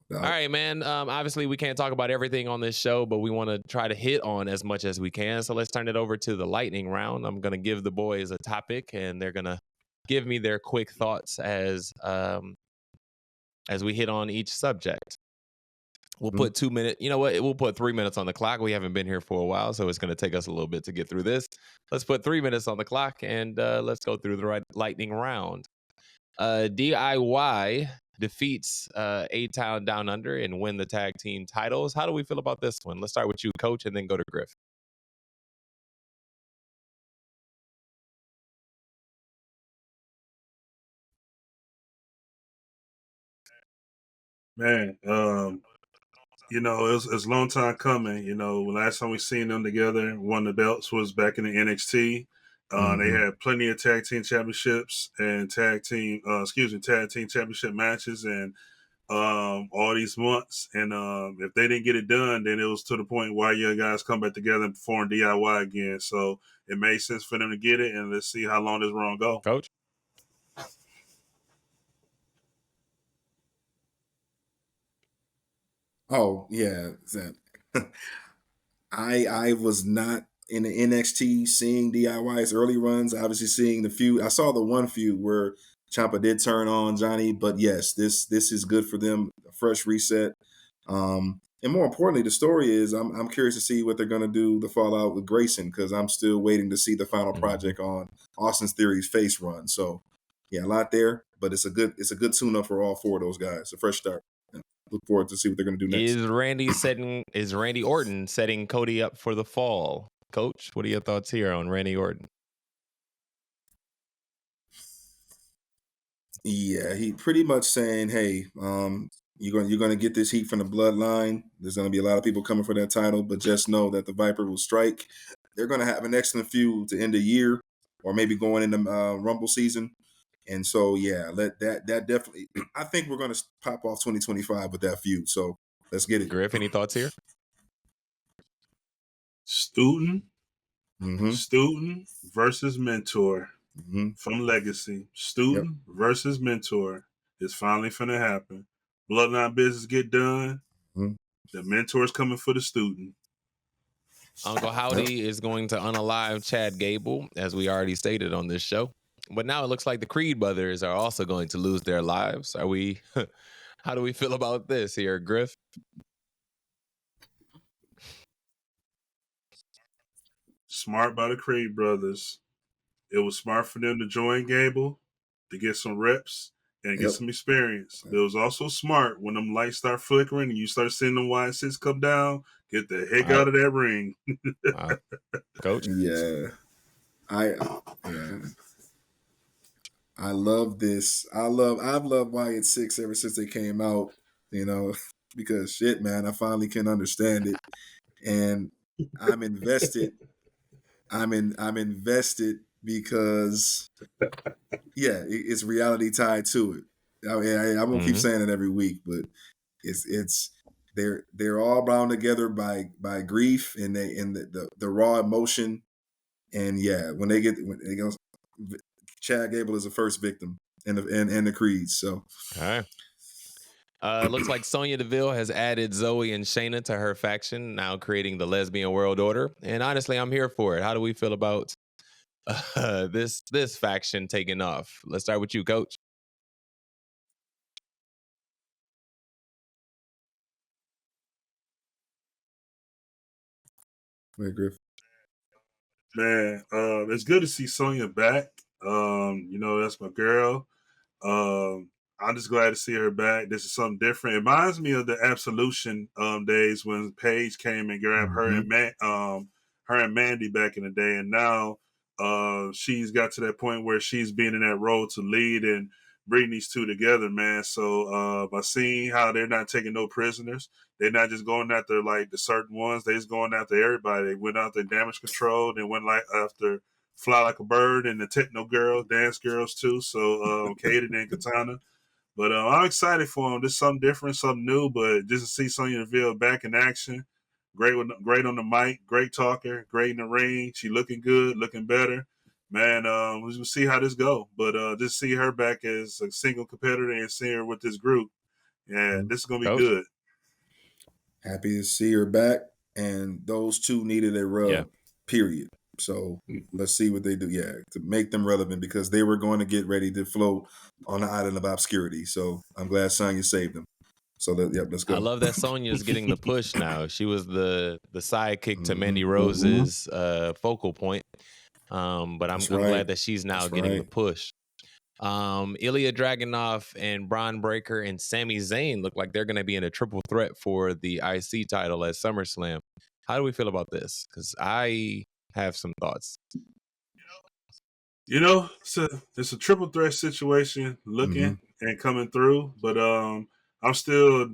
[SPEAKER 1] All right, man. Obviously, we can't talk about everything on this show, but we want to try to hit on as much as we can. So let's turn it over to the lightning round. I'm going to give the boys a topic, and they're going to give me their quick thoughts as we hit on each subject. We'll put 2 minutes. You know what? We'll put 3 minutes on the clock. We haven't been here for a while, so it's going to take us a little bit to get through this. Let's put 3 minutes on the clock, and let's go through the lightning round. DIY defeats A-Town Down Under and win the tag team titles. How do we feel about this one? Let's start with you, Coach, and then go to Griff.
[SPEAKER 3] Man, it was a long time coming. Last time we seen them together, one of the belts was back in the NXT. They had plenty of tag team championships and tag team championship matches and all these months. And if they didn't get it done, then it was to the point why you guys come back together and perform DIY again. So it made sense for them to get it, and let's see how long this run go.
[SPEAKER 1] Coach?
[SPEAKER 2] Oh yeah, I was not in the NXT seeing DIY's early runs. Obviously, seeing the feud. I saw the one feud where Ciampa did turn on Johnny, but yes, this is good for them. A fresh reset. And more importantly, the story is I'm curious to see what they're going to do the fallout with Grayson, because I'm still waiting to see the final project on Austin's Theory's face run. So yeah, a lot there, but it's a good tune up for all four of those guys. A fresh start. Look forward to see what they're going to do next.
[SPEAKER 1] Is Randy Orton setting Cody up for the fall? Coach, what are your thoughts here on Randy Orton?
[SPEAKER 2] Yeah, he pretty much saying, "Hey, you're gonna get this heat from the bloodline. There's gonna be a lot of people coming for that title, but just know that the Viper will strike. They're gonna have an excellent feud to end the year, or maybe going into Rumble season. And so, yeah, that definitely. I think we're gonna pop off 2025 with that feud. So let's get it.
[SPEAKER 1] Griff, any thoughts here?
[SPEAKER 3] Student
[SPEAKER 2] Mm-hmm.
[SPEAKER 3] Student versus mentor
[SPEAKER 2] Mm-hmm.
[SPEAKER 3] from Legacy. Student versus mentor is finally finna happen. Bloodline business get done.
[SPEAKER 2] Mm-hmm.
[SPEAKER 3] The mentor's coming for the student.
[SPEAKER 1] Uncle Howdy is going to unalive Chad Gable, as we already stated on this show. But now it looks like the Creed brothers are also going to lose their lives. Are we? How do we feel about this here, Griff?
[SPEAKER 3] Smart by the Creed brothers. It was smart for them to join Gable to get some reps and get some experience. But it was also smart when them lights start flickering and you start seeing them wide six come down, get the heck out of that ring.
[SPEAKER 1] Coach?
[SPEAKER 2] Yeah. I love this. I've loved Wyatt 6 ever since they came out, because shit, man, I finally can understand it. And I'm invested. I'm invested because it's reality tied to it. I won't keep saying it every week, but it's they're all bound together by grief and the raw emotion. And yeah, when they go, Chad Gable is the first victim in the Creeds. So,
[SPEAKER 1] all right. Looks like Sonya Deville has added Zoe and Shayna to her faction, now creating the Lesbian World Order. And honestly, I'm here for it. How do we feel about this faction taking off? Let's start with you, Coach.
[SPEAKER 2] Wait, Griff.
[SPEAKER 3] Man, it's good to see Sonya back. That's my girl. I'm just glad to see her back. This is something different. It reminds me of the Absolution days when Paige came and grabbed her and Mandy back in the day, and now she's got to that point where she's being in that role to lead and bring these two together, man. So by seeing how they're not taking no prisoners, they're not just going after like the certain ones, they're just going after everybody. They went after Damage Control, they went like after Fly Like a Bird and the Techno Girls, Dance Girls too. So Kaden and Katana. But I'm excited for them. This is something different, something new. But just to see Sonya Deville back in action, great on the mic, great talker, great in the ring. She looking good, looking better. Man, we'll see how this go. But just see her back as a single competitor and see her with this group. Yeah, this is gonna be good.
[SPEAKER 2] Happy to see her back, and those two needed a rub. Period. So let's see what they do. Yeah, to make them relevant, because they were going to get ready to float on the island of obscurity. So I'm glad Sonya saved them. So let's go.
[SPEAKER 1] I love that Sonya's getting the push now. She was the sidekick to Mandy Rose's focal point. But I'm glad that she's now getting the push. Ilya Dragunov and Braun Breaker and Sami Zayn look like they're going to be in a triple threat for the IC title at SummerSlam. How do we feel about this? Because I have some thoughts.
[SPEAKER 3] It's a triple threat situation looking and coming through, but I'm still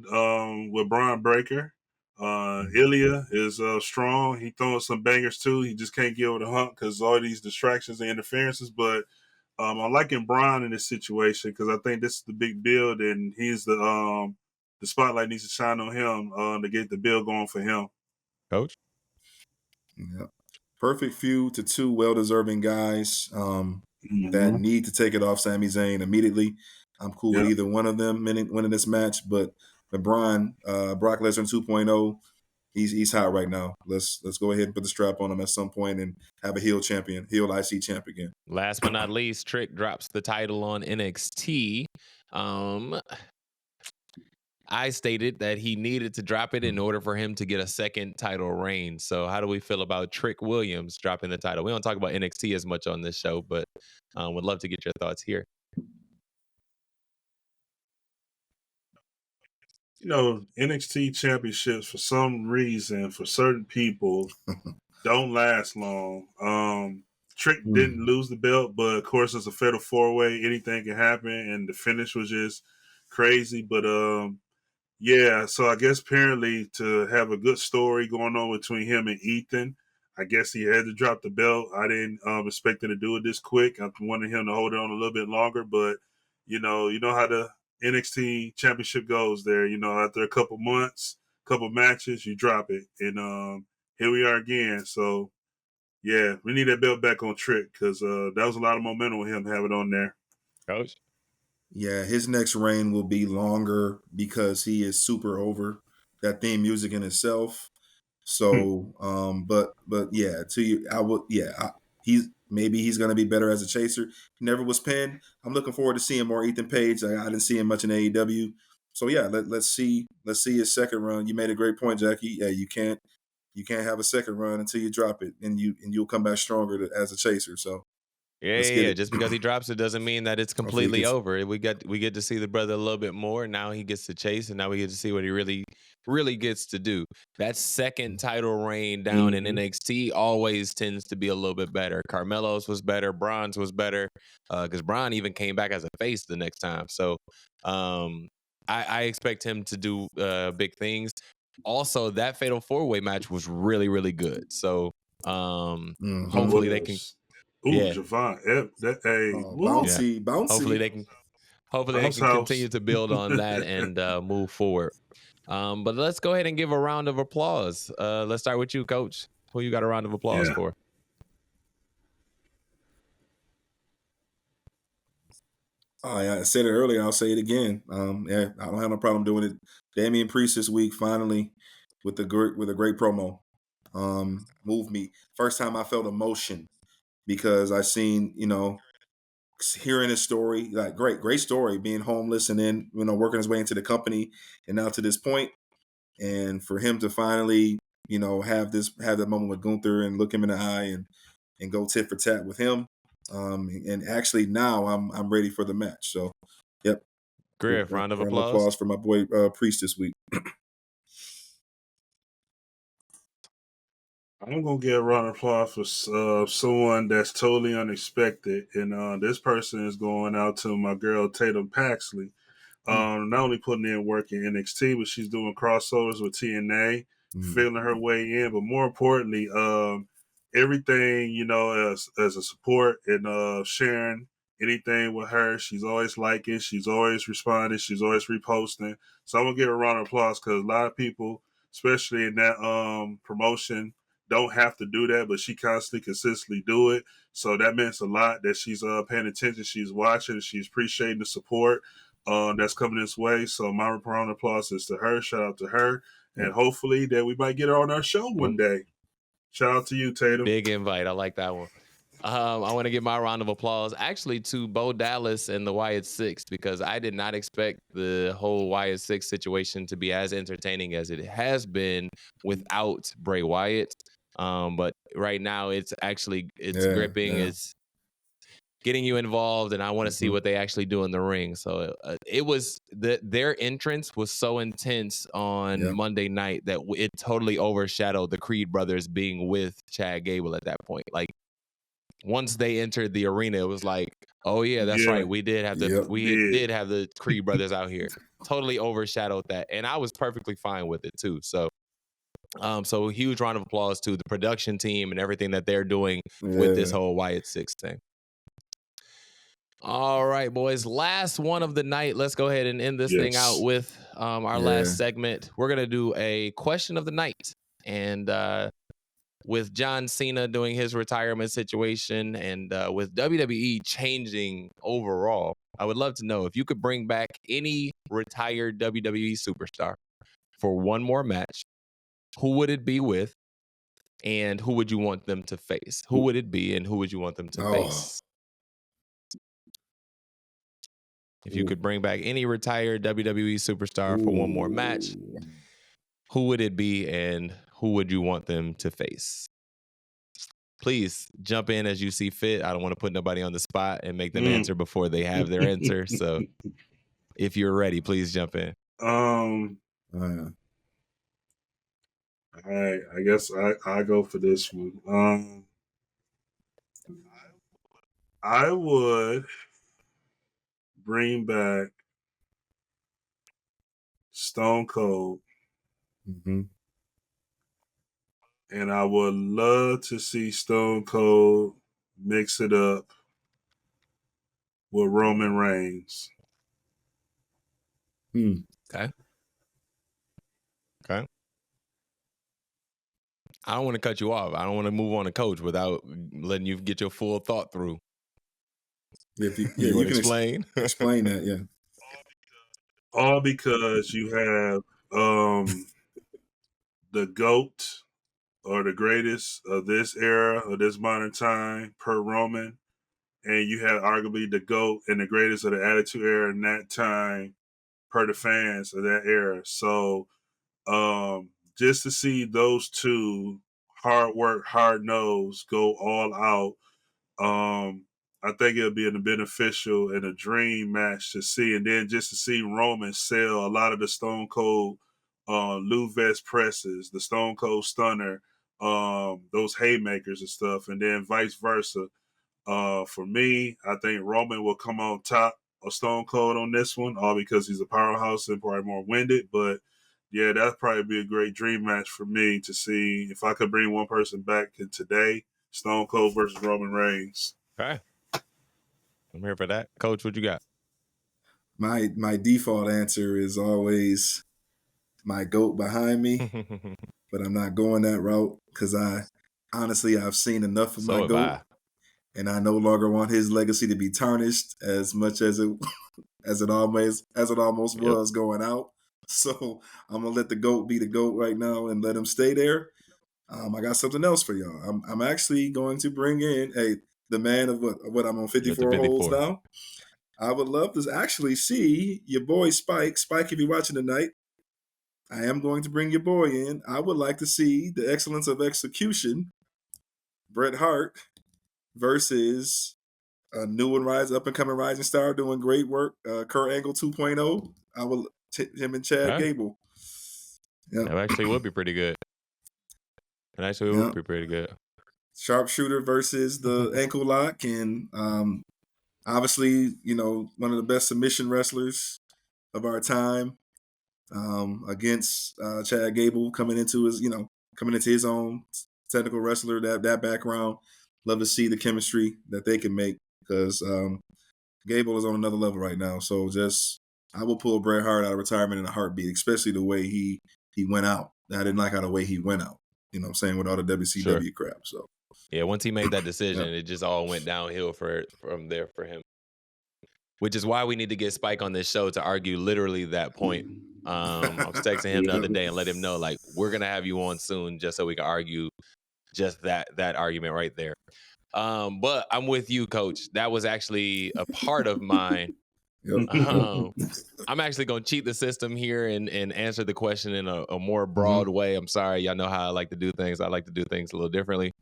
[SPEAKER 3] with Braun Breaker. Ilya is strong. He throwing some bangers too. He just can't get over the hump because all these distractions and interferences. But I'm liking Braun in this situation because I think this is the big build, and he's the spotlight needs to shine on him to get the build going for him.
[SPEAKER 1] Coach?
[SPEAKER 2] Yeah. Perfect feud to two well-deserving guys that need to take it off Sami Zayn immediately. I'm cool with either one of them winning this match, but LeBron, Brock Lesnar 2.0. He's hot right now. Let's go ahead and put the strap on him at some point and have a heel IC champ again.
[SPEAKER 1] Last but not least, Trick drops the title on NXT. I stated that he needed to drop it in order for him to get a second title reign. So how do we feel about Trick Williams dropping the title? We don't talk about NXT as much on this show, but would love to get your thoughts here.
[SPEAKER 3] You know, NXT championships, for some reason, for certain people, don't last long. Trick didn't lose the belt, but of course it's a fatal 4-way. Anything can happen, and the finish was just crazy. But yeah, so I guess apparently to have a good story going on between him and Ethan, I guess he had to drop the belt. I didn't expect him to do it this quick. I wanted him to hold it on a little bit longer, but you know how the NXT championship goes there. You know, after a couple months, couple matches, you drop it. And here we are again. So yeah, we need that belt back on Trick because that was a lot of momentum with him having it on there.
[SPEAKER 1] Coach?
[SPEAKER 2] Yeah, his next reign will be longer because he is super over. That theme music in itself. So, but yeah, he's gonna be better as a chaser. He never was pinned. I'm looking forward to seeing more Ethan Page. I didn't see him much in AEW. So yeah, let's see his second run. You made a great point, Jackie. Yeah, you can't have a second run until you drop it, and you'll come back stronger as a chaser. So
[SPEAKER 1] Yeah. Just because he drops it doesn't mean that it's completely over. We get to see the brother a little bit more. Now he gets to chase, and now we get to see what he really gets to do. That second title reign down in NXT always tends to be a little bit better. Carmelo's was better. Braun's was better because Braun even came back as a face the next time. So I expect him to do big things. Also, that fatal 4-way match was really, really good. So hopefully they can.
[SPEAKER 3] Javon,
[SPEAKER 2] bouncy.
[SPEAKER 1] Hopefully they can continue to build on that and move forward. But let's go ahead and give a round of applause. Let's start with you, Coach. Who you got a round of applause for?
[SPEAKER 2] Oh, yeah, I said it earlier. I'll say it again. Yeah, I don't have no problem doing it. Damian Priest this week finally with a great promo. Moved me. First time I felt emotion because I seen hearing his story, like great story, being homeless and then working his way into the company and now to this point, and for him to finally have that moment with Gunther and look him in the eye and go tit for tat with him. And actually now I'm ready for the match. So, yep.
[SPEAKER 1] Griff, round of applause
[SPEAKER 2] for my boy Priest this week.
[SPEAKER 3] I'm gonna get a round of applause for someone that's totally unexpected, and this person is going out to my girl Tatum Paxley. Not only putting in work in NXT, but she's doing crossovers with TNA, feeling her way in. But more importantly, everything as a support and sharing anything with her. She's always liking, she's always responding, she's always reposting. So I'm gonna give her a round of applause because a lot of people, especially in that promotion, don't have to do that, but she consistently do it. So that means a lot that she's paying attention, she's watching, she's appreciating the support that's coming this way. So my round of applause is to her. Shout out to her, and hopefully that we might get her on our show one day. Shout out to you, Tatum.
[SPEAKER 1] Big invite. I like that one. I want to give my round of applause actually to Bo Dallas and the Wyatt Six because I did not expect the whole Wyatt Six situation to be as entertaining as it has been without Bray Wyatt. But right now it's gripping.
[SPEAKER 2] Yeah.
[SPEAKER 1] It's getting you involved, and I want to see what they actually do in the ring. So it was their entrance was so intense on Monday night that it totally overshadowed the Creed brothers being with Chad Gable at that point. Like once they entered the arena, it was like, oh yeah, that's right. We did have the Creed brothers out here. Totally overshadowed that, and I was perfectly fine with it too. So a huge round of applause to the production team and everything that they're doing with this whole Wyatt Six thing. All right, boys. Last one of the night. Let's go ahead and end this thing out with our last segment. We're going to do a question of the night. And with John Cena doing his retirement situation and with WWE changing overall, I would love to know if you could bring back any retired WWE superstar for one more match, who would it be with? And who would you want them to face? Who would it be and who would you want them to face? If you could bring back any retired WWE superstar for one more match, who would it be and who would you want them to face? Please jump in as you see fit. I don't want to put nobody on the spot and make them answer before they have their answer. So if you're ready, please jump in.
[SPEAKER 3] All right, I guess I go for this one. I would bring back Stone Cold. And I would love to see Stone Cold mix it up with Roman Reigns.
[SPEAKER 1] Okay. I don't want to cut you off. I don't want to move on to Coach without letting you get your full thought through.
[SPEAKER 2] If you
[SPEAKER 1] can
[SPEAKER 2] explain. Explain that, yeah.
[SPEAKER 3] All because you have the GOAT or the greatest of this era or this modern time per Roman, and you have arguably the GOAT and the greatest of the Attitude Era in that time per the fans of that era. So just to see those two hard work, hard nose go all out, I think it'll be a beneficial and a dream match to see. And then just to see Roman sell a lot of the Stone Cold Lou Vest presses, the Stone Cold Stunner, those haymakers and stuff, and then vice versa. For me, I think Roman will come on top of Stone Cold on this one, all because he's a powerhouse and probably more winded. But yeah, that'd probably be a great dream match for me to see if I could bring one person back in today, Stone Cold versus Roman Reigns.
[SPEAKER 1] Okay. I'm here for that. Coach, what you got?
[SPEAKER 2] My default answer is always my GOAT behind me, but I'm not going that route because I've seen enough of my GOAT, and I no longer want his legacy to be tarnished as much as it almost was going out. So I'm gonna let the GOAT be the GOAT right now and let him stay there. I got something else for y'all. I'm actually going to bring in the man of what I'm on 54 holes now. I would love to actually see your boy Spike. Spike, if you're watching tonight, I am going to bring your boy in. I would like to see the excellence of execution, Bret Hart versus a new and up and coming rising star doing great work, Kurt Angle 2.0. I will him and Chad Gable.
[SPEAKER 1] Yep. That actually would be pretty good. Would be pretty good.
[SPEAKER 2] Sharpshooter versus the ankle lock, and obviously, one of the best submission wrestlers of our time against Chad Gable coming into his own technical wrestler, that background. Love to see the chemistry that they can make because Gable is on another level right now. So I will pull Bret Hart out of retirement in a heartbeat, especially the way he went out. I didn't like how the way he went out. You know what I'm saying, with all the WCW crap. So
[SPEAKER 1] yeah, once he made that decision, it just all went downhill from there for him. Which is why we need to get Spike on this show to argue literally that point. I was texting him the other day and let him know, like, we're gonna have you on soon just so we can argue just that argument right there. But I'm with you, Coach. That was actually a part of mine. I'm actually going to cheat the system here and answer the question in a more broad way. I'm sorry. Y'all know how I like to do things. I like to do things a little differently.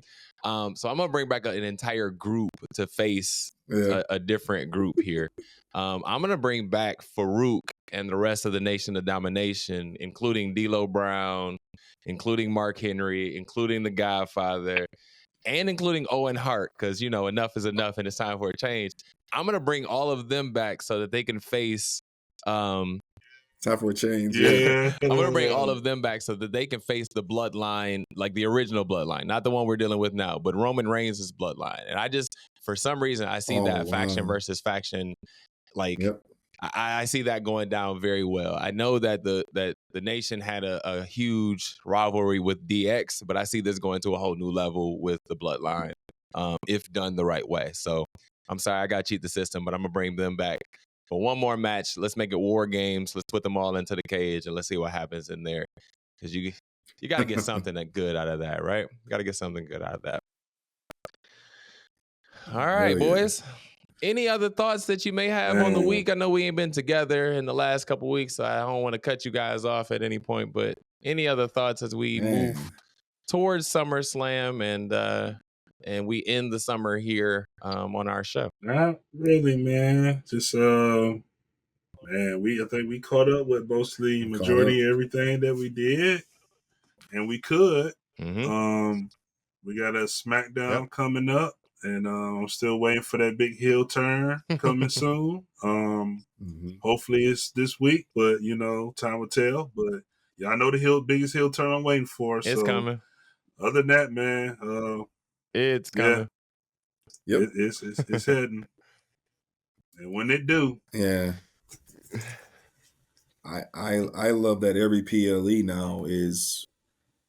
[SPEAKER 1] So I'm going to bring back an entire group to face a different group here. I'm going to bring back Farouk and the rest of the Nation of Domination, including D'Lo Brown, including Mark Henry, including the Godfather, and including Owen Hart, because, enough is enough and it's time for a change. I'm going to bring all of them back so that they can face...
[SPEAKER 2] time for a change.
[SPEAKER 3] Yeah.
[SPEAKER 1] I'm going to bring all of them back so that they can face the bloodline, like the original bloodline, not the one we're dealing with now, but Roman Reigns' bloodline. And I just, for some reason, I see faction versus faction. I see that going down very well. I know that the nation had a huge rivalry with DX, but I see this going to a whole new level with the Bloodline, if done the right way. So I'm sorry I got to cheat the system, but I'm gonna bring them back for one more match. Let's make it War Games. Let's put them all into the cage and let's see what happens in there. Because you got to get something good out of that, right? Got to get something good out of that. All right, boys. Any other thoughts that you may have on the week? I know we ain't been together in the last couple of weeks, so I don't want to cut you guys off at any point, but any other thoughts as we move towards SummerSlam and we end the summer here on our show?
[SPEAKER 3] Not really, man. Just man, I think we caught up with mostly majority of everything that we did, and we could.
[SPEAKER 1] Mm-hmm.
[SPEAKER 3] We got a SmackDown coming up. And I'm still waiting for that big heel turn coming soon. Hopefully it's this week, but time will tell. But yeah, I know the biggest heel turn I'm waiting for.
[SPEAKER 1] It's coming.
[SPEAKER 3] Other than that, man,
[SPEAKER 1] it's coming.
[SPEAKER 3] Yep, it's heading. And when it do,
[SPEAKER 2] I love that every PLE now is.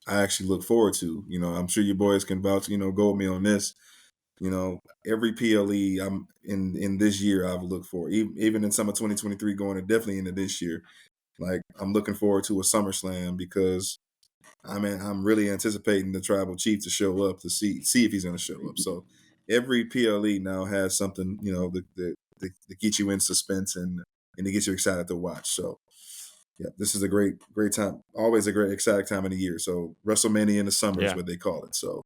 [SPEAKER 2] I actually look forward to. I'm sure you boys can vouch. Go with me on this. Every PLE I'm in this year I've looked for, even in summer 2023 going to definitely into this year. Like I'm looking forward to a SummerSlam because I'm really anticipating the Tribal Chief to show up to see if he's going to show up. So every PLE now has something, that get you in suspense and to get you excited to watch. So yeah, this is a great time. Always a great exciting time of the year. So WrestleMania in the summer is what they call it. So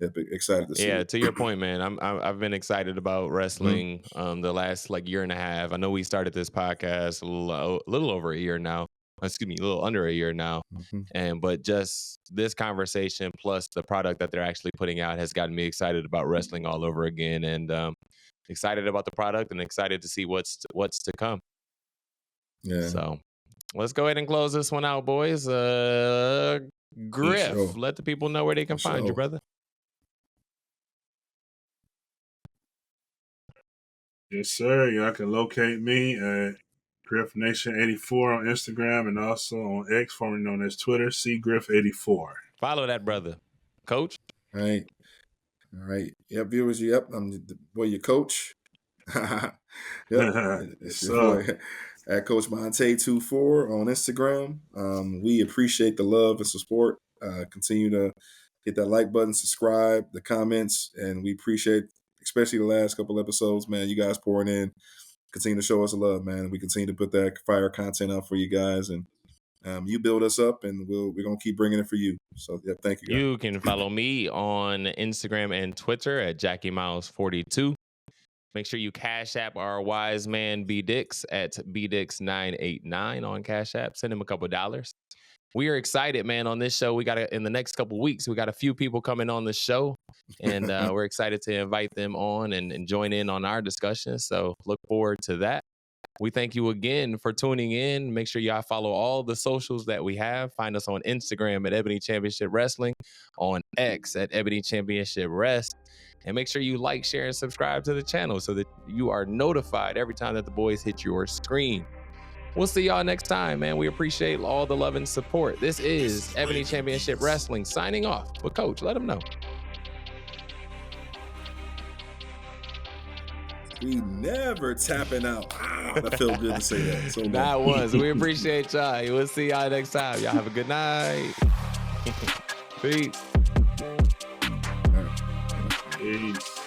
[SPEAKER 2] excited to see it.
[SPEAKER 1] To your point, man. I've been excited about wrestling the last year and a half. I know we started this podcast a little over a year now. Excuse me, a little under a year now. But just this conversation plus the product that they're actually putting out has gotten me excited about wrestling all over again, and excited about the product and excited to see what's to come. Yeah. So let's go ahead and close this one out, boys. Griff, let the people know where they can find you, brother.
[SPEAKER 3] Yes, sir. Y'all can locate me at Griff Nation 84 on Instagram and also on X, formerly known as Twitter, CGriff84.
[SPEAKER 1] Follow that brother. Coach?
[SPEAKER 2] All right. Yep, viewers, I'm your coach. It's your boy at Coach Montay 24 on Instagram. We appreciate the love and support. Continue to hit that like button, subscribe, the comments, and we appreciate especially the last couple episodes, man. You guys pouring in, continue to show us love, man. We continue to put that fire content out for you guys, and you build us up, and we're gonna keep bringing it for you. So, yeah, thank you, guys.
[SPEAKER 1] You can follow me on Instagram and Twitter at JackieMiles42. Make sure you Cash App our wise man B Dix at BDix989 on Cash App. Send him a couple $. We are excited, man, on this show. In the next couple weeks, we got a few people coming on the show, and we're excited to invite them on and join in on our discussion. So look forward to that. We thank you again for tuning in. Make sure y'all follow all the socials that we have. Find us on Instagram at Ebony Championship Wrestling, on X at Ebony Championship Rest. And make sure you like, share, and subscribe to the channel so that you are notified every time that the boys hit your screen. We'll see y'all next time, man. We appreciate all the love and support. This is Ebony Championship Wrestling signing off. But Coach, let them know.
[SPEAKER 2] We never tapping out. That felt good to say that. So
[SPEAKER 1] that was. We appreciate y'all. We'll see y'all next time. Y'all have a good night. Peace.
[SPEAKER 3] Peace.